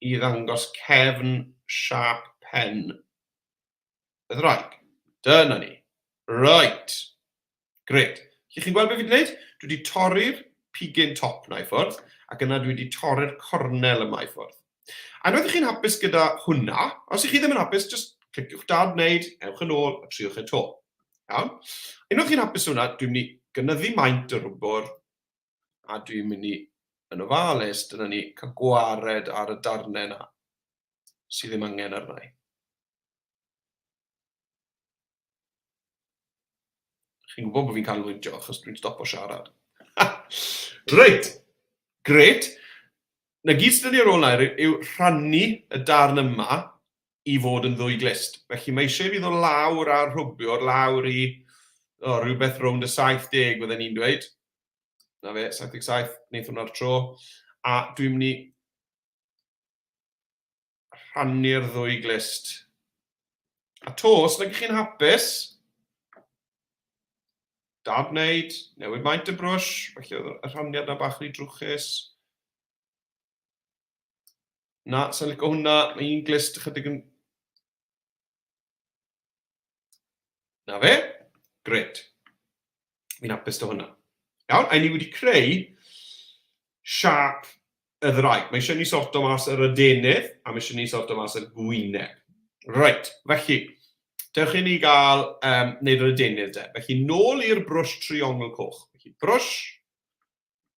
i ddangos cefn siap pen y ddraig. Dyna ni. Right. Gret. Chi'n gweld beth fi'n gwneud? Dwi wedi torri'r pigyn top na i ffwrdd, ac yna dwi wedi torri'r cornel yma i ffwrdd. A unwaith chi'n hapus gyda hwnna, os ych chi ddim yn hapus, just cliciwch dad wneud, ewch yn ôl, a triwch eto. Iawn? Unwaith chi'n hapus hwnna, dwi'n mynd i gynyddu maint y rwbwr, a dwi'n mynd i, yn ofalus, dyna ni, cael gwared ar y darnau yna, sydd ddim angen arna i. Chi'n gwybod bod fi'n cael lwydio, achos dwi'n stopo siarad. Reit, gret. Na gyd sydd ni ar ôl nawr yw rhannu y darn yma i fod yn ddwy glist. Felly mae eisiau fi ddod lawr ar rhwbiwr, lawr i rhywbeth rownd y 70, bydden ni'n dweud. Na fe, 77, wneud hwnna'r tro. A dwi'n mynd i rhannu'r ddwy glist. A to, os nag chi'n hapus, dad wneud, newid maint y brwsh, felly oedd y rhanniad na bach rhy drwchus. Na, sa'n licio hwnna, mae un glist ychydig yn... Na fe? Gret. Fi'n hapus to hwnna. Iawn, a ni wedi creu siap y ddraig. Mae eisiau ni sorto mas yr adenydd, a mae eisiau ni sorto mas yr gwyneb. Right, felly, dewch i ni gael wneud yr adenydd de. Felly, nôl i'r brwsh triongl coch. Felly, brwsh,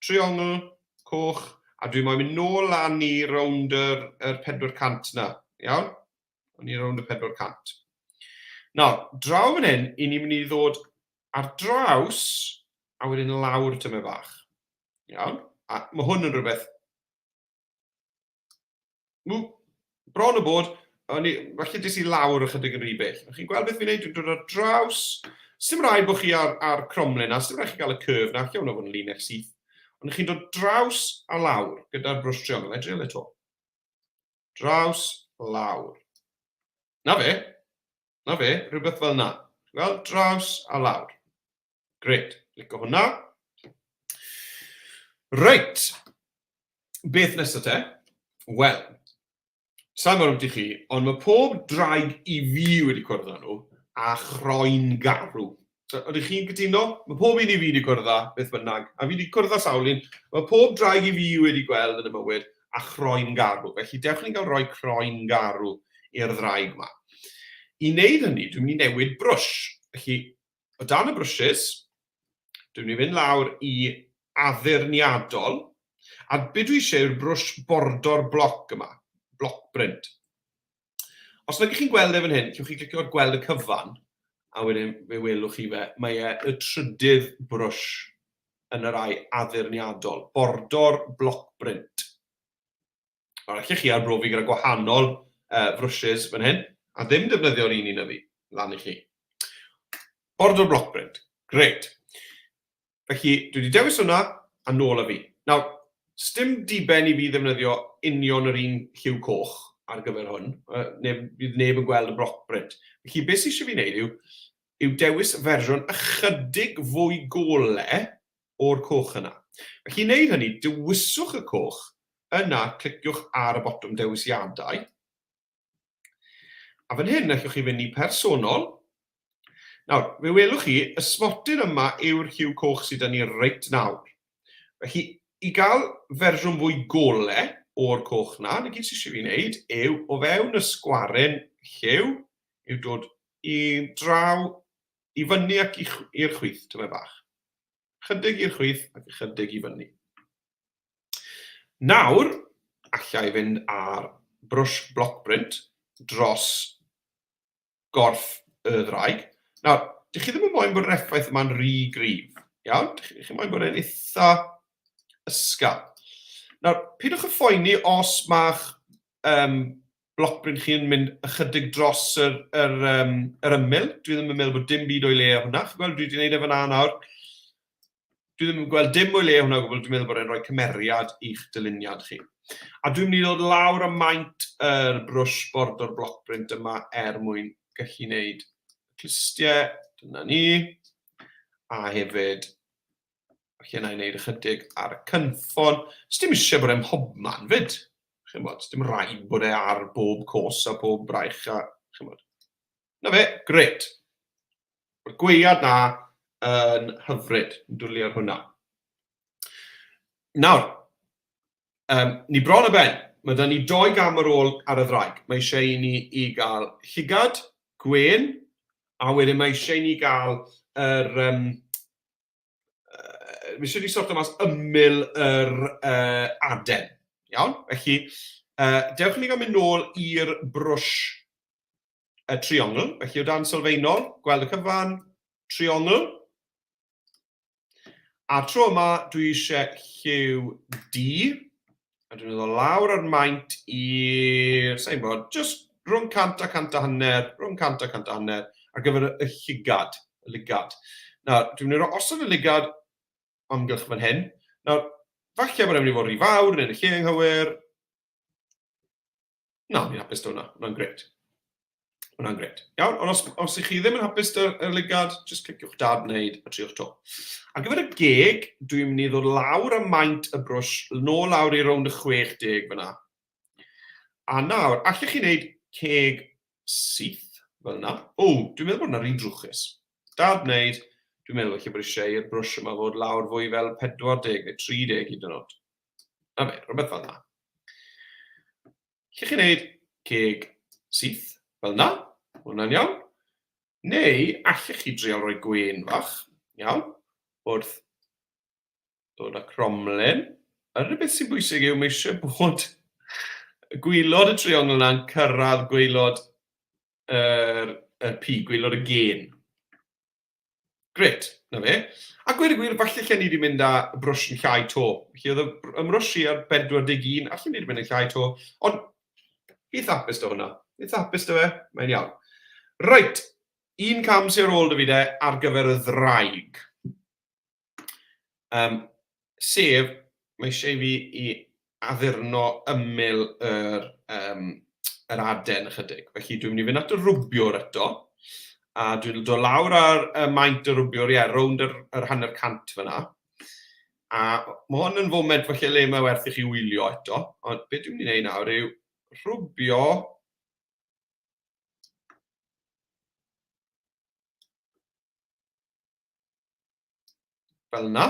triongl, coch, a dwi'n mynd nôl lan i rownd yr 400 na. Iawn? O'n i rownd y 400. Nawr, draw fan hyn, i ni'n mynd i ddod ar draws a wedyn lawr tyma bach. Iawn? A mae hwn yn rhywbeth bron o bod, falle dis i lawr ychydig yn rhy bell. Chi'n gweld beth fi'n neud, dwi'n dod ar draws. Sdim rhaid bod chi ar cromlin na, sdim rhaid chi gael y curve na, chi o'n fod yn linell syth. Ond chi'n dod draws a lawr gyda'r brwsh triongl. Edrych eto. Draws, lawr. Na fe, rhywbeth fel na. Wel, draws a lawr. Gret, licio hwnna. Reit, beth nesaf te? Wel, sa'n gwybod i chi, ond mae pob draig i fi wedi cwrdd â nhw a chroen garw. Ydych chi'n gytuno? Mae pob un i fi wedi cwrdd â, beth bynnag, a fi wedi cwrdd â sawlun, mae pob draig i fi wedi gweld yn y mywyd a chroen garw. Felly, dewch ni'n cael rhoi croen garw i'r ddraig yma. I wneud hynny, dwi'n mynd i newid brwsh. Felly, o dan y brwsys, dwi'n mynd i fynd lawr i addurniadol, a beth dwi eisiau yw'r brwsh bordo'r bloc yma, bloc print. Os nag chi'n gweld efo hyn, chi'n clicio ar gweld y cyfan, a wedyn fe welwch chi fe, mae y trydydd brwsh yn yr rai addurniadol, bordo'r bloc print. Allech chi arbrofi gyda gwahanol brwsys fan hyn, a ddim defnyddio'r un na fi, lan i chi. Bordo'r bloc print, gret. Felly, dwi wedi dewis hwnna a nôl â fi. Nawr, sdim diben i fi ddefnyddio union yr un lliw coch ar gyfer hwn, bydd neb yn gweld y bloc print. Felly, beth sydd eisiau fi wneud yw dewis fersiwn ychydig fwy golau o'r coch yna. Felly, i wneud hynny, dewiswch y coch, yna cliciwch ar y botwm dewisiadau. A fan hyn, allwch chi fynd i personol. Nawr, fe welwch chi, y sbotyn yma yw'r lliw coch sydd yn ni reit nawr. Felly, i gael fersiwn fwy golau o'r coch na, na gyd sydd eisiau fi wneud, yw o fewn y sgwaren lliw, yw dod i draw, i fyny ac i'r chwith, tyma bach. Chydig i'r chwith ac chydig i fyny. Nawr, allai fynd ar brwsh block print dros gorff y ddraig. Nawr, dych chi ddim yn moyn bod yr effaith yma'n rhy gryf. Iawn? Dych chi'n moyn bod e'n eitha ysgafn. Nawr, pidwch y phoeni os ma'ch bloc print chi'n mynd ychydig dros yr ymyl. Dwi ddim yn meddwl bod dim byd o'i le hwnna. Chi'n gweld, dwi wedi gwneud efo na nawr. Dwi ddim yn gweld dim o'i le hwnna o gwbl. Dwi'n meddwl bod e'n rhoi cymeriad i'ch dyluniad chi. A dwi'n mynd i ddod lawr y maint yr brwsh bordo'r bloc print yma mwyn gallu wneud clustiau, dyna ni, a hefyd, felly yna i wneud ychydig ar y cynffon. Sdim eisiau bod e'n hobman fyd, chi'n bod, sdim rhaid bod e ar bob cos a bob braich, a chi'n bod. Na fe, gret. Mae'r gweiad na yn hyfryd, yn dwlu ar hwnna. Nawr, ni bron y ben, mae da ni 2 gam ar ôl ar y ddraig. Mae eisiau i ni i gael llygad, gwen, a wedyn mae eisiau ni gael yr... mae eisiau ni sort o mas ymyl yr aden. Iawn? Felly, dewch ni gael mynd nôl i'r brwsh triongl. Felly, o dan sylfaenol, gweld y cyfan, triongl. A tro yma, dwi eisiau lliw D. A dwi'n meddwl lawr ar maint i'r... sa'n bod, just rhwng 100 a 100 hanner, rhwng 100 a 100 hanner, ar gyfer y llygad, y ligad. Nawr, dwi'n mynd i osod y ligad amgylch fan hyn. Nawr, falle bod e'n mynd i fod rhy fawr, neu yn y lle anghywir. Na, ni'n hapus da hwnna. Hwna'n gret. Hwna'n gret. Iawn, ond os ych chi ddim yn hapus da'r ligad, just cliciwch dad wneud a triwch to. Ar gyfer y geg, dwi'n mynd i ddod lawr y maint y brwsh, nôl lawr i rownd y 60 fyna. A nawr, allech chi wneud ceg syth fel yna. O, dwi'n meddwl bod yna rhy drwchus. Dad wneud, dwi'n meddwl eich bod eisiau i'r brwsh yma fod lawr fwy fel 40 neu 30 hyd yn oed. Na fe, rhywbeth fel yna. Allech chi wneud ceg syth fel yna. Hwna'n iawn. Neu, allech chi drial rhoi gwen fach. Iawn. Wrth dod â cromlin. Yr beth sy'n bwysig yw, mae eisiau bod gwylod y triongl yna'n cyrraedd gwylod y P, gwylod y gen. Gret, na fe. A gweud y gwir, falle lle ni wedi mynd â brwsh yn llai to. Felly oedd y brwsh i ar 41, allan ni wedi mynd yn llai to. Ond, beth hapus da hwnna. Beth hapus dy fe? Mae'n iawn. Reit, un cam sy'n ar ôl dy fi de ar gyfer y ddraig. Sef, mae eisiau fi i addurno ymyl yr aden ychydig. Felly dwi'n mynd i fynd at y rwbiwr eto, a dwi'n dod lawr ar maint y rwbiwr, rownd yr hanner cant fyna. A mae hwn yn foment felly le mae werth i chi wylio eto. Ond beth dwi'n mynd i wneud nawr yw rwbio fel yna.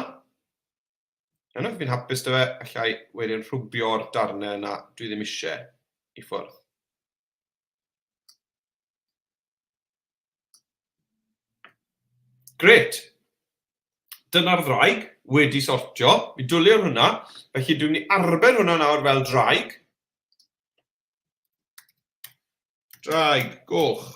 Yna fi'n hapus dy fe, allai wedyn rhwbio'r darnau yna dwi ddim eisiau i ffwrdd. Gret. Dyna'r ddraig, wedi sortio. Mi dwlir hwnna, felly dwi'n mynd i arben hwnna nawr fel draig. Draig, goch.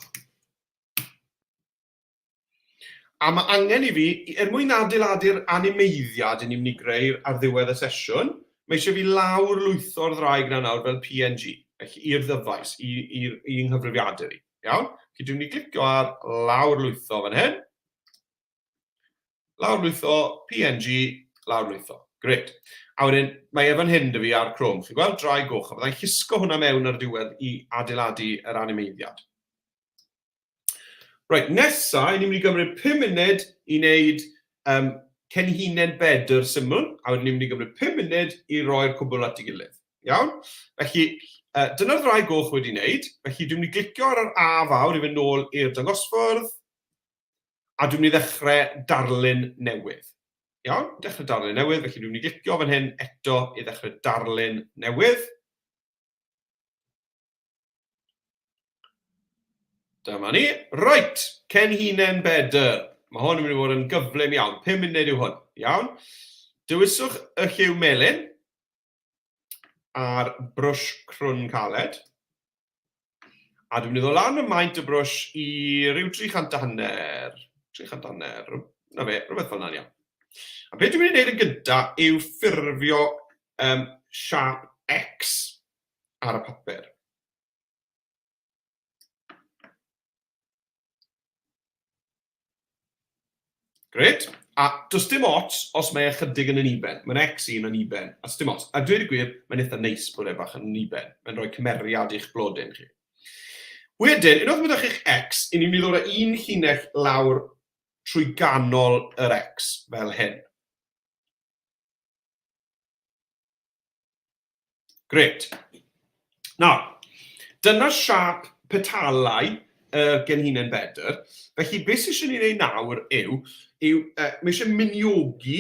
A mae angen i fi, mwyn adeiladu'r animeiddiad ni'n mynd i greu ar ddiwedd y sesiwn, mae eisiau fi lawr lwytho'r ddraig na nawr fel PNG, felly i'r ddyfais, i'n nghyfrifiadur i. Iawn? Felly dwi'n mynd i glicio ar lawr lwytho fan hyn. Lawr lwytho, PNG, lawr lwytho. Gret. A wedyn, mae efan hyn dy fi ar Chrome. Chi'n gweld draig goch, a byddai'n llusgo hwnna mewn ar diwedd i adeiladu yr animeiddiad. Right, nesa, ni'n mynd i gymryd 5 munud i wneud cenhinen bedr syml, a wedyn ni'n mynd i gymryd 5 munud i roi'r cwbl at ei gilydd. Iawn? Felly, dyna'r ddraig goch wedi wneud, felly dwi'n mynd i glicio ar yr A fawr i fynd nôl i'r dangosfwrdd, a dwi'n mynd i ddechrau darlun newydd. Iawn? Dechrau darlun newydd, felly dwi'n mynd i glicio fan hyn eto i ddechrau darlun newydd. Dyma ni. Right, cenhinen bedr. Mae hwn yn mynd i fod yn gyflym iawn. 5 munud yw hwn. Iawn. Dewiswch y lliw melyn a'r brwsh crwn caled. A dwi'n mynd i ddod lan y maint y brwsh i ryw 300 hanner. 300 hanner. Na fe, rhywbeth fel yna'n iawn. A beth dwi'n mynd i wneud yn gyntaf yw ffurfio siap X ar y papur. Gret. A does dim ots os mae ychydig yn uben. Mae'n X1 yn uben. A does dim ots. A dweud y gwir, mae'n eitha neis bod e bach yn uben. Mae'n rhoi cymeriad i'ch blodyn chi. Wedyn, unwaith byddwch eich X, ni'n mynd i ddod â un llinell lawr trwy ganol yr X, fel hyn. Gret. Nawr, dyna siap petalau genhinen bedr. Felly, beth sy'n eisiau ni wneud nawr yw mae eisiau miniogi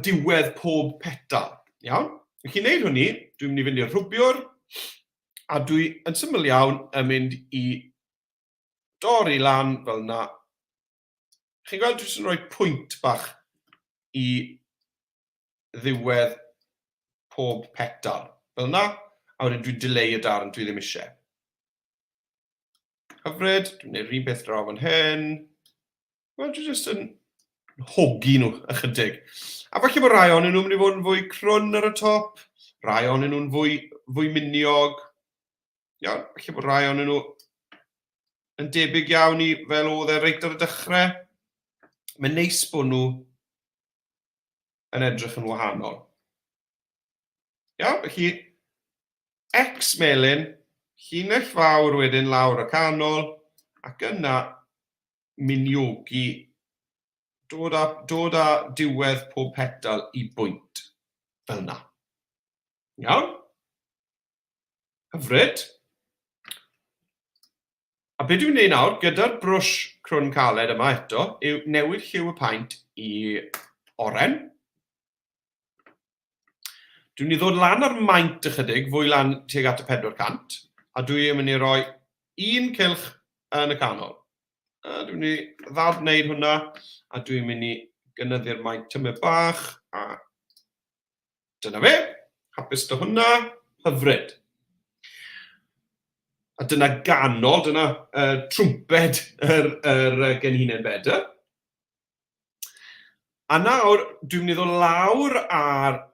diwedd pob petal. Iawn? Felly, wneud hwnni, dwi'n mynd i fynd i'r rwbiwr, a dwi yn syml iawn yn mynd i dorri lan fel yna. Chi'n gweld dwi'n rhoi pwynt bach i ddiwedd pob petal. Fel yna, a wedyn dwi'n dileu y darn dwi ddim eisiau. Hyfryd, dwi'n gwneud rhywun beth draw fan hyn. Wel, dwi'n jyst yn hogi nhw ychydig. A falle bod rai ohonyn nhw'n mynd i fod yn fwy crwn ar y top, rai ohonyn nhw'n fwy miniog. Iawn, falle bod rai ohonyn nhw yn debyg iawn i fel oedd e reit ar y dechrau. Mae'n neis bod nhw yn edrych yn wahanol. Iawn, felly X melyn, llinell fawr wedyn lawr y canol, ac yna miniogi, dod â diwedd pob petal i bwynt, fel yna. Iawn? Hyfryd. A beth dwi'n gwneud nawr, gyda'r brwsh crwn caled yma eto, yw newid lliw y paent i oren. Dwi'n mynd i ddod lan ar maint ychydig, fwy lan tuag at y 400, a dwi'n mynd i roi un cylch yn y canol. A dwi'n mynd i ddadwneud hwnna, a dwi'n mynd i gynyddu'r maint tymed bach, a dyna fe, hapus dy hwnna, hyfryd. A dyna ganol, dyna trwmped yr genhinen bedr. A nawr, dwi'n mynd i ddod lawr ar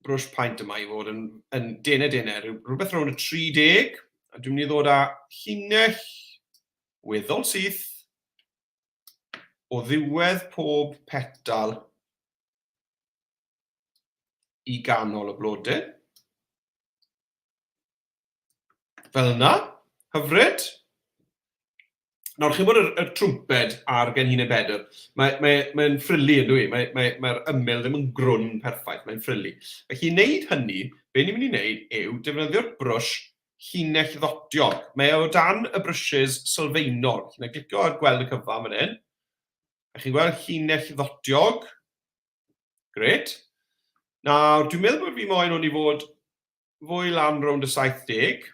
brwsh paint yma I fod yn denau, rhywbeth rhwng y 30, a dwi'n mynd I ddod â llinell weddol syth o ddiwedd pob petal I ganol y blodyn. Fel yna, hyfryd. Nawr, chi'n bod y trwmped ar genhyn y bedr, mae'n ffrili yn dwi, mae'r ymyl ddim yn grwn perffaith, mae'n ffrili. Felly, I wneud hynny, be ni'n mynd I wneud yw defnyddio'r brwsh llinell ddotiog. Mae o dan y brwsys sylfaenol. Chi'n clicio ar gweld y cyfan fan hyn. A chi'n gweld llinell ddotiog. Gret. Nawr, dwi'n meddwl bod fi moyn o'n I fod fwy lan rownd y 70.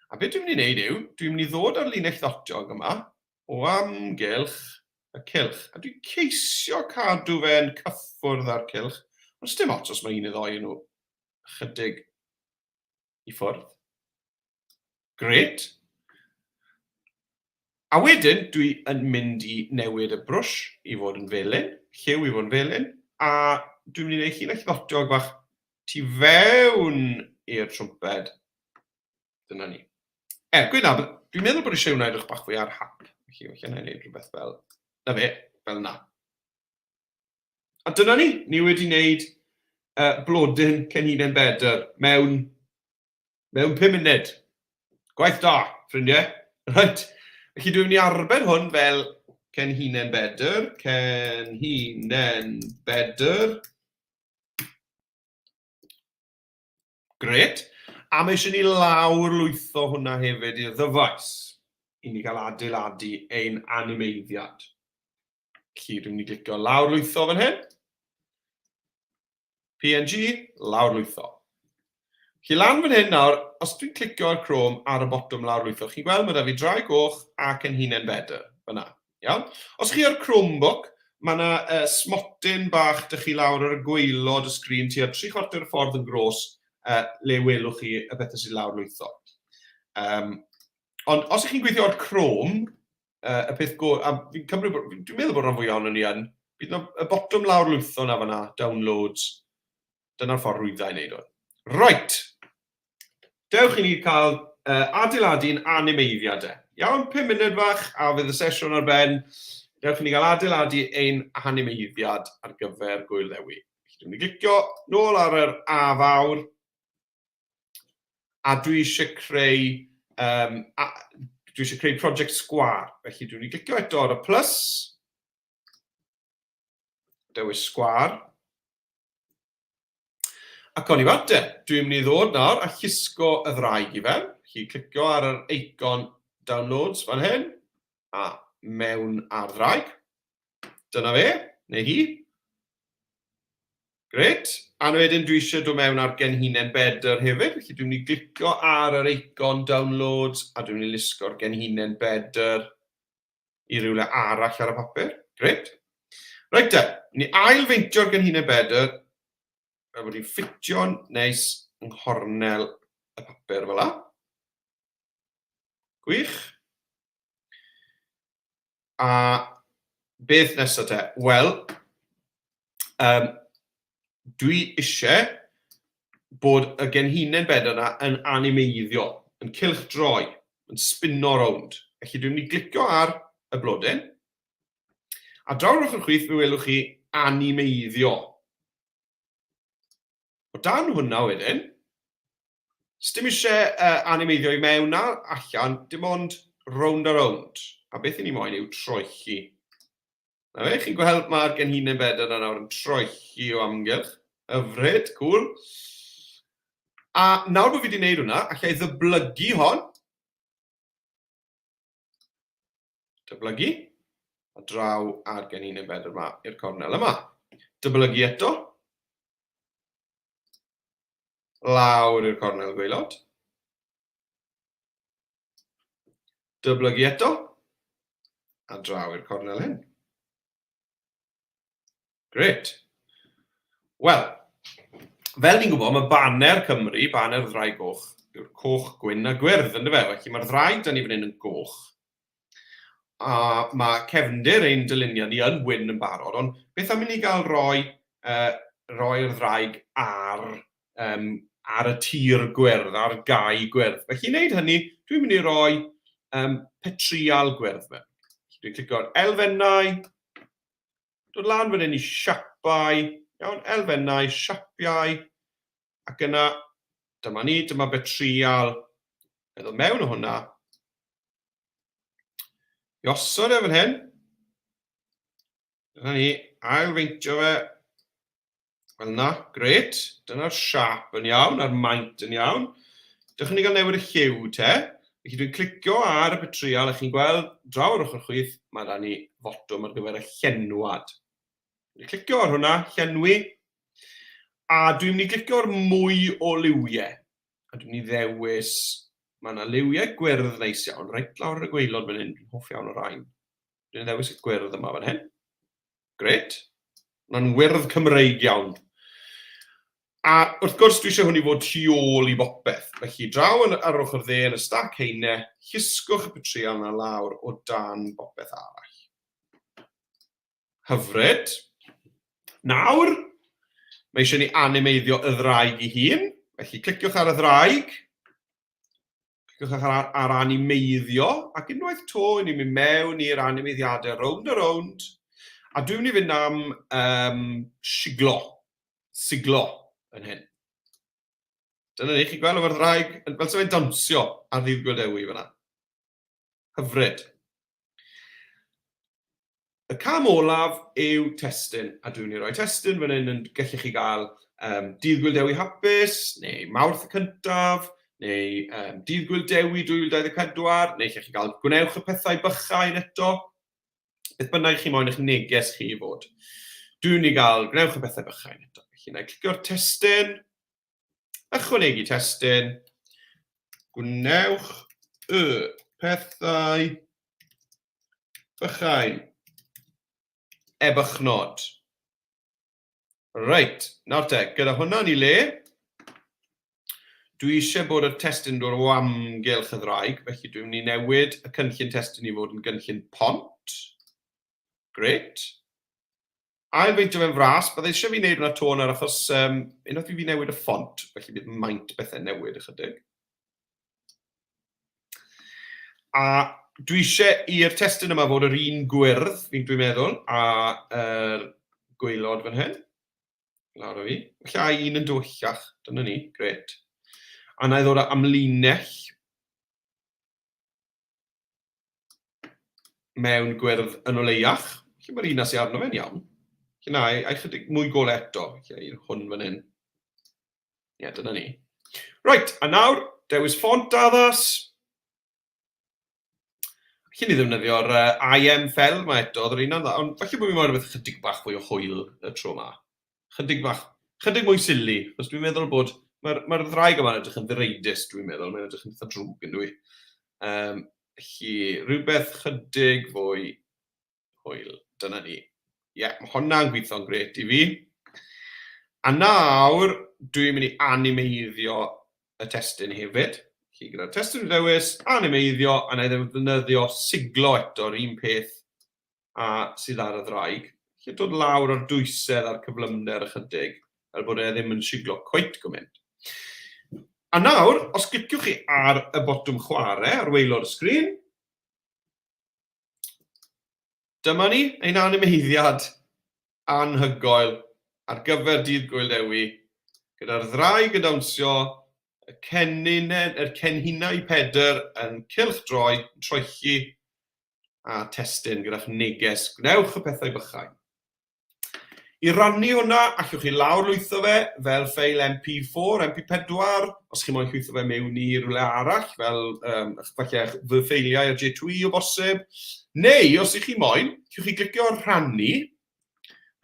A beth dwi'n mynd I wneud yw, dwi'n mynd I ddod ar linell ddotiog yma o amgylch y cylch. A dwi'n ceisio cadw fe'n cyffwrdd ar cylch. Ond dim ots os mae un I ddoi nhw chydig I ffwrdd. Gret. A wedyn, dwi yn mynd I newid y brwsh I fod yn felyn, lliw I fod yn felyn, a dwi'n mynd I wneud llinell ddotiog bach tu fewn i'r trwmped. Dyna ni. Gwyd na, dwi'n meddwl bod eisiau wneud eich bach fwy ar hap. Felly, felly wneud rhywbeth fel na. A dyna ni, ni wedi wneud blodyn cenhinen bedr mewn 5 munud. Gwaith da, ffrindiau. Right. Felly dwi'n mynd I arbed hwn fel cenhinen bedr. Gret. A mae eisiau ni lawr lwytho hwnna hefyd i'r ddyfais I ni gael adeiladu ein animeiddiad. Felly dwi'n mynd I glicio lawr lwytho fan hyn. PNG, lawr lwytho. Felly lan fan hyn nawr, os dwi'n clicio ar Chrome ar y botwm lawr lwytho, chi'n gweld mae da fi drai goch ac cenhinen bedr. Fyna. Os chi ar Chromebook, mae yna smotyn bach dych chi lawr ar y gwaelod y sgrîn tua 3/4 y ffordd yn gros le welwch chi y bethau sy'n lawr lwytho. Ond os ych chi'n gweithio ar Chrome, y peth dwi'n meddwl bod rhan fwy o'n ni yn, bydd y botwm lawr lwytho na fanna, downloads, dyna'r ffordd rwydda I wneud hwn. Right. Dewch I ni cael adeiladu'n animeiddiadau. Iawn, 5 munud fach, a fydd y sesiwn ar ben, dewch I ni cael adeiladu ein animeiddiad ar gyfer Gŵyl Dewi. Dwi'n mynd I glicio nôl ar yr A fawr, a dwi eisiau creu project sgwâr. Felly dwi'n mynd I glicio eto ar y plus, dewis sgwâr. Ac o'n I fate, dwi'n mynd I ddod nawr a llusgo y ddraig I fewn. Felly clicio ar yr eicon downloads fan hyn, a mewn ar ddraig. Dyna fe, neu hi. Gret. A wedyn dwi eisiau dod mewn ar genhinen bedr hefyd. Felly dwi'n mynd I glicio ar yr eicon downloads a dwi'n mynd I lusgo'r genhinen bedr I rywle arall ar y papur. Gret. Reit te, ni ailfeintio'r genhinen bedr fel bod hi'n ffitio'n neis yng nghornel y papur fel la. Gwych. A beth nesaf te? Wel, dwi eisiau bod y genhinen bedr yna yn animeiddio, yn cylchdroi, yn spinno rownd. Felly dwi'n mynd I glicio ar y blodyn. A draw rwch yn chwith, fe welwch chi animeiddio. O dan hwnna wedyn, dim eisiau animeiddio I mewn a allan, dim ond rownd a rownd. A beth I ni moyn yw troelli. Na fe, chi'n gweld mae'r genhinen bedr yna nawr yn troelli o amgylch. Hyfryd, cool. A nawr bod fi wedi gwneud hwnna, allai ddyblygu hon. Dyblygu. A draw ar genhinen bedr yma i'r cornel yma. Dyblygu eto. Lawr i'r cornel gwaelod. Dyblygu eto. A draw i'r cornel hyn. Gret. Wel, fel ni'n gwybod, mae baner Cymru, baner ddraig goch, yw'r coch, gwyn a gwyrdd, ynddo fe? Felly mae'r ddraig da ni fan hyn yn goch. A mae cefndir ein dyluniad ni yn wyn yn barod, ond beth am i ni gael rhoi roi'r ddraig ar y tir gwyrdd, ar gau gwyrdd. Felly i wneud hynny, dwi'n mynd i roi petrial gwyrdd mewn. Dwi'n clico'r elfennau, dod lan fan hyn i siapau, iawn, elfennau, siapiau, ac yna, dyma ni, dyma betrial, meddwl mewn o hwnna. I osod e fan hyn, dyna ni, ailfeintio fe, fel na, gret, dyna'r siap yn iawn, a'r maint yn iawn. Dewch i ni gael newid y lliw te, felly dwi'n clicio ar y petrial, a chi'n gweld draw ar ochr chwith, mae da ni fotwm ar gyfer y llenwad. Dwi'n clicio ar hwnna, llenwi, a dwi'n mynd i clicio ar mwy o liwiau. A dwi'n mynd i ddewis, mae yna liwiau gwyrdd neis iawn, reit lawr y gwaelod fan hyn, dwi'n hoff iawn o'r rhain. Dwi'n ddewis y gwyrdd yma fan hyn. Gret. Mae'n wyrdd Cymreig iawn. A wrth gwrs dwi eisiau hwn i fod tu ôl i bopeth. Felly draw ar ochr dde yn y stac heinau, llusgwch y petrial yna lawr o dan bopeth arall. Hyfryd. Nawr, mae eisiau ni animeiddio y ddraig i hun. Felly cliciwch ar y ddraig. Cliciwch ar animeiddio. Ac unwaith to, ni'n mynd mewn i'r animeiddiadau rownd a rownd. A dwi'n mynd i fynd am siglo yn hyn. Dyna ni, chi'n gweld o'r ddraig, fel sef e'n dawnsio ar Dydd Gŵyl Dewi fyna. Hyfryd. Y cam olaf yw testyn, a dwi'n mynd i roi testyn fan hyn yn gallech chi gael Dydd Gŵyl Dewi hapus, neu Mawrth y cyntaf, neu Dydd Gŵyl Dewi 2024, neu gallech chi gael gwnewch y pethau bychain eto. Beth bynnag chi moyn eich neges chi i fod. Dwi'n mynd i gael gwnewch y pethau bychain eto. Felly, na i clicio'r testyn, ychwanegu testyn, gwnewch y pethau bychain, ebychnod. Reit, nawr te, gyda hwnna'n i le, dwi eisiau bod y testyn dod o amgylch y ddraig, felly dwi'n mynd i newid y cynllun testyn i fod yn cynllun pont. Gret. Ailfeintio fe'n fras, bydde eisiau fi wneud hwnna tôn ar achos unwaith fi newid y ffont, felly bydd maint bethau newid ychydig. A dwi eisiau i'r testyn yma fod yr un gwyrdd, dwi'n meddwl, a gwaelod fan hyn. Lawr o fi. Felly un yn dywyllach, dyna ni, gret. A na i ddod â amlinell mewn gwyrdd yn o leiach. Felly mae'r un sy'n arno fe'n iawn. Felly na, a chydig mwy gole eto. Felly hwn fan hyn. Ie, dyna ni. Right, a nawr, dewis ffont addas. Felly ni ddefnyddio'r IM fel yma eto, oedd yr un dda. Ond felly bod fi'n meddwl beth chydig bach fwy o hwyl y tro yma. Chydig mwy sili. Os dwi'n meddwl bod, mae'r ddraig yma'n edrych yn ddireidus, dwi'n meddwl. Mae'n edrych yn eitha drwg yn dwi. Felly, rhywbeth chydig fwy hwyl. Dyna ni. Ie, mae hwnna'n gweithio'n gret i fi. A nawr, dwi'n mynd i animeiddio y testyn hefyd. Felly, gyda'r testyn i ddewis, animeiddio, a na i ddefnyddio siglo eto'r un peth sydd ar y ddraig. Felly, dod lawr o'r dwysedd a'r cyflymder ychydig, fel bod e ddim yn siglo cweit gymaint. A nawr, os cliciwch chi ar y botwm chwarae, ar waelod y sgrîn, dyma ni, ein animeiddiad anhygoel ar gyfer Dydd Gŵyl Dewi, gyda'r ddraig yn dawnsio, y cenhinau pedr yn cylch droi, troelli a testyn gyda'ch neges. Gwnewch y pethau bychain. I rannu hwnna, allwch chi lawrlwytho fe fel ffeil MP4, MP4, os chi moyn llwytho fe mewn i rhywle arall, fel falle fy ffeiliau o J2E o bosib. Neu, os ych chi moyn, allwch chi glicio ar rannu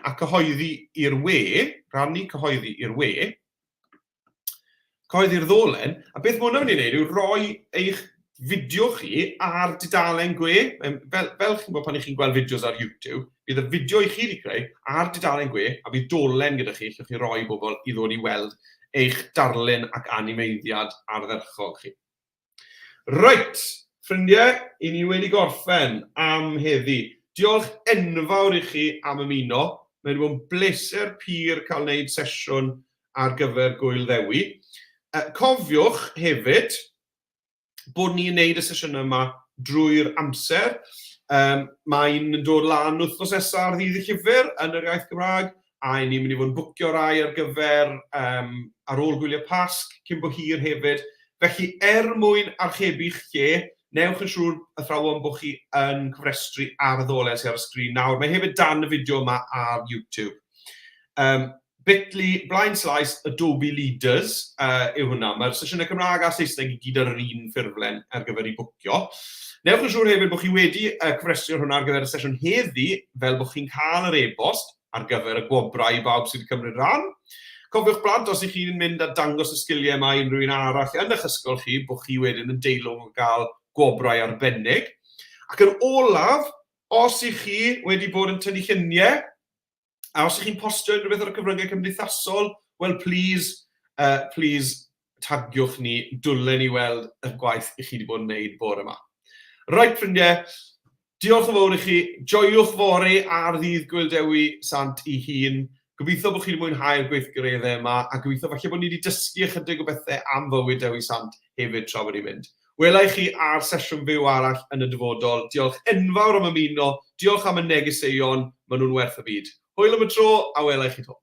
a cyhoeddi i'r we, rannu cyhoeddi i'r we, cyhoeddi'r ddolen, a beth mae hwnna'n mynd i wneud yw roi eich fideo chi ar dudalen gwe. Fel chi'n gwybod pan chi'n gweld fideos ar YouTube, bydd y fideo i chi wedi creu ar dudalen gwe, a bydd dolen gyda chi, allwch chi roi bobl i ddod i weld eich darlun ac animeiddiad ardderchog chi. Reit, ffrindiau, i ni wedi gorffen am heddi. Diolch enfawr i chi am ymuno. Mae wedi bod yn bleser pur cael wneud sesiwn ar gyfer Gŵyl Dewi. Cofiwch hefyd bod ni'n wneud y sesiwn yma drwy'r amser. Mae'n dod lan wythnos nesaf ar ddydd y llyfr yn yr iaith Gymraeg, a ni'n mynd i fod yn bwcio rai ar gyfer ar ôl gwyliau Pasg, cyn bo hir hefyd. Felly, mwyn archebu'ch lle, newch yn siŵr athrawon bod chi yn cofrestru ar y ddolen sy'n ar y sgrin nawr. Mae hefyd dan y fideo yma ar YouTube. Bit.ly, blind slice, Adobe Leaders yw hwnna. Mae'r sesiynau Cymraeg a Saesneg i gyd ar yr un ffurflen ar gyfer i bwcio. Newch yn siŵr hefyd bod chi wedi cofrestru hwnna ar gyfer y sesiwn heddi, fel bod chi'n cael yr e-bost ar gyfer y gwobrau i bawb sydd wedi cymryd rhan. Cofiwch blant, os ych chi'n mynd a dangos y sgiliau yma i unrhyw un arall yn eich ysgol chi, bod chi wedyn yn deilwng o gael gwobrau arbennig. Ac yn olaf, os ych chi wedi bod yn tynnu lluniau, a os ych chi'n postio unrhyw beth ar y cyfryngau cymdeithasol, wel, please tagiwch ni, dwlen ni weld y gwaith ych chi wedi bod yn gwneud bore yma. Right, ffrindiau, diolch yn fawr i chi, joiwch fori ar ddydd Gŵyl Dewi sant i hun. Gobeithio bod chi wedi mwynhau'r gweithgareddau yma, a gobeithio falle bod ni wedi dysgu ychydig o bethau am fywyd Dewi sant hefyd tra bod ni'n mynd. Welai chi ar sesiwn fyw arall yn y dyfodol. Diolch enfawr am ymuno, diolch am y negeseuon, maen nhw'n werth y byd. Hwyl am y tro, a welai chi to.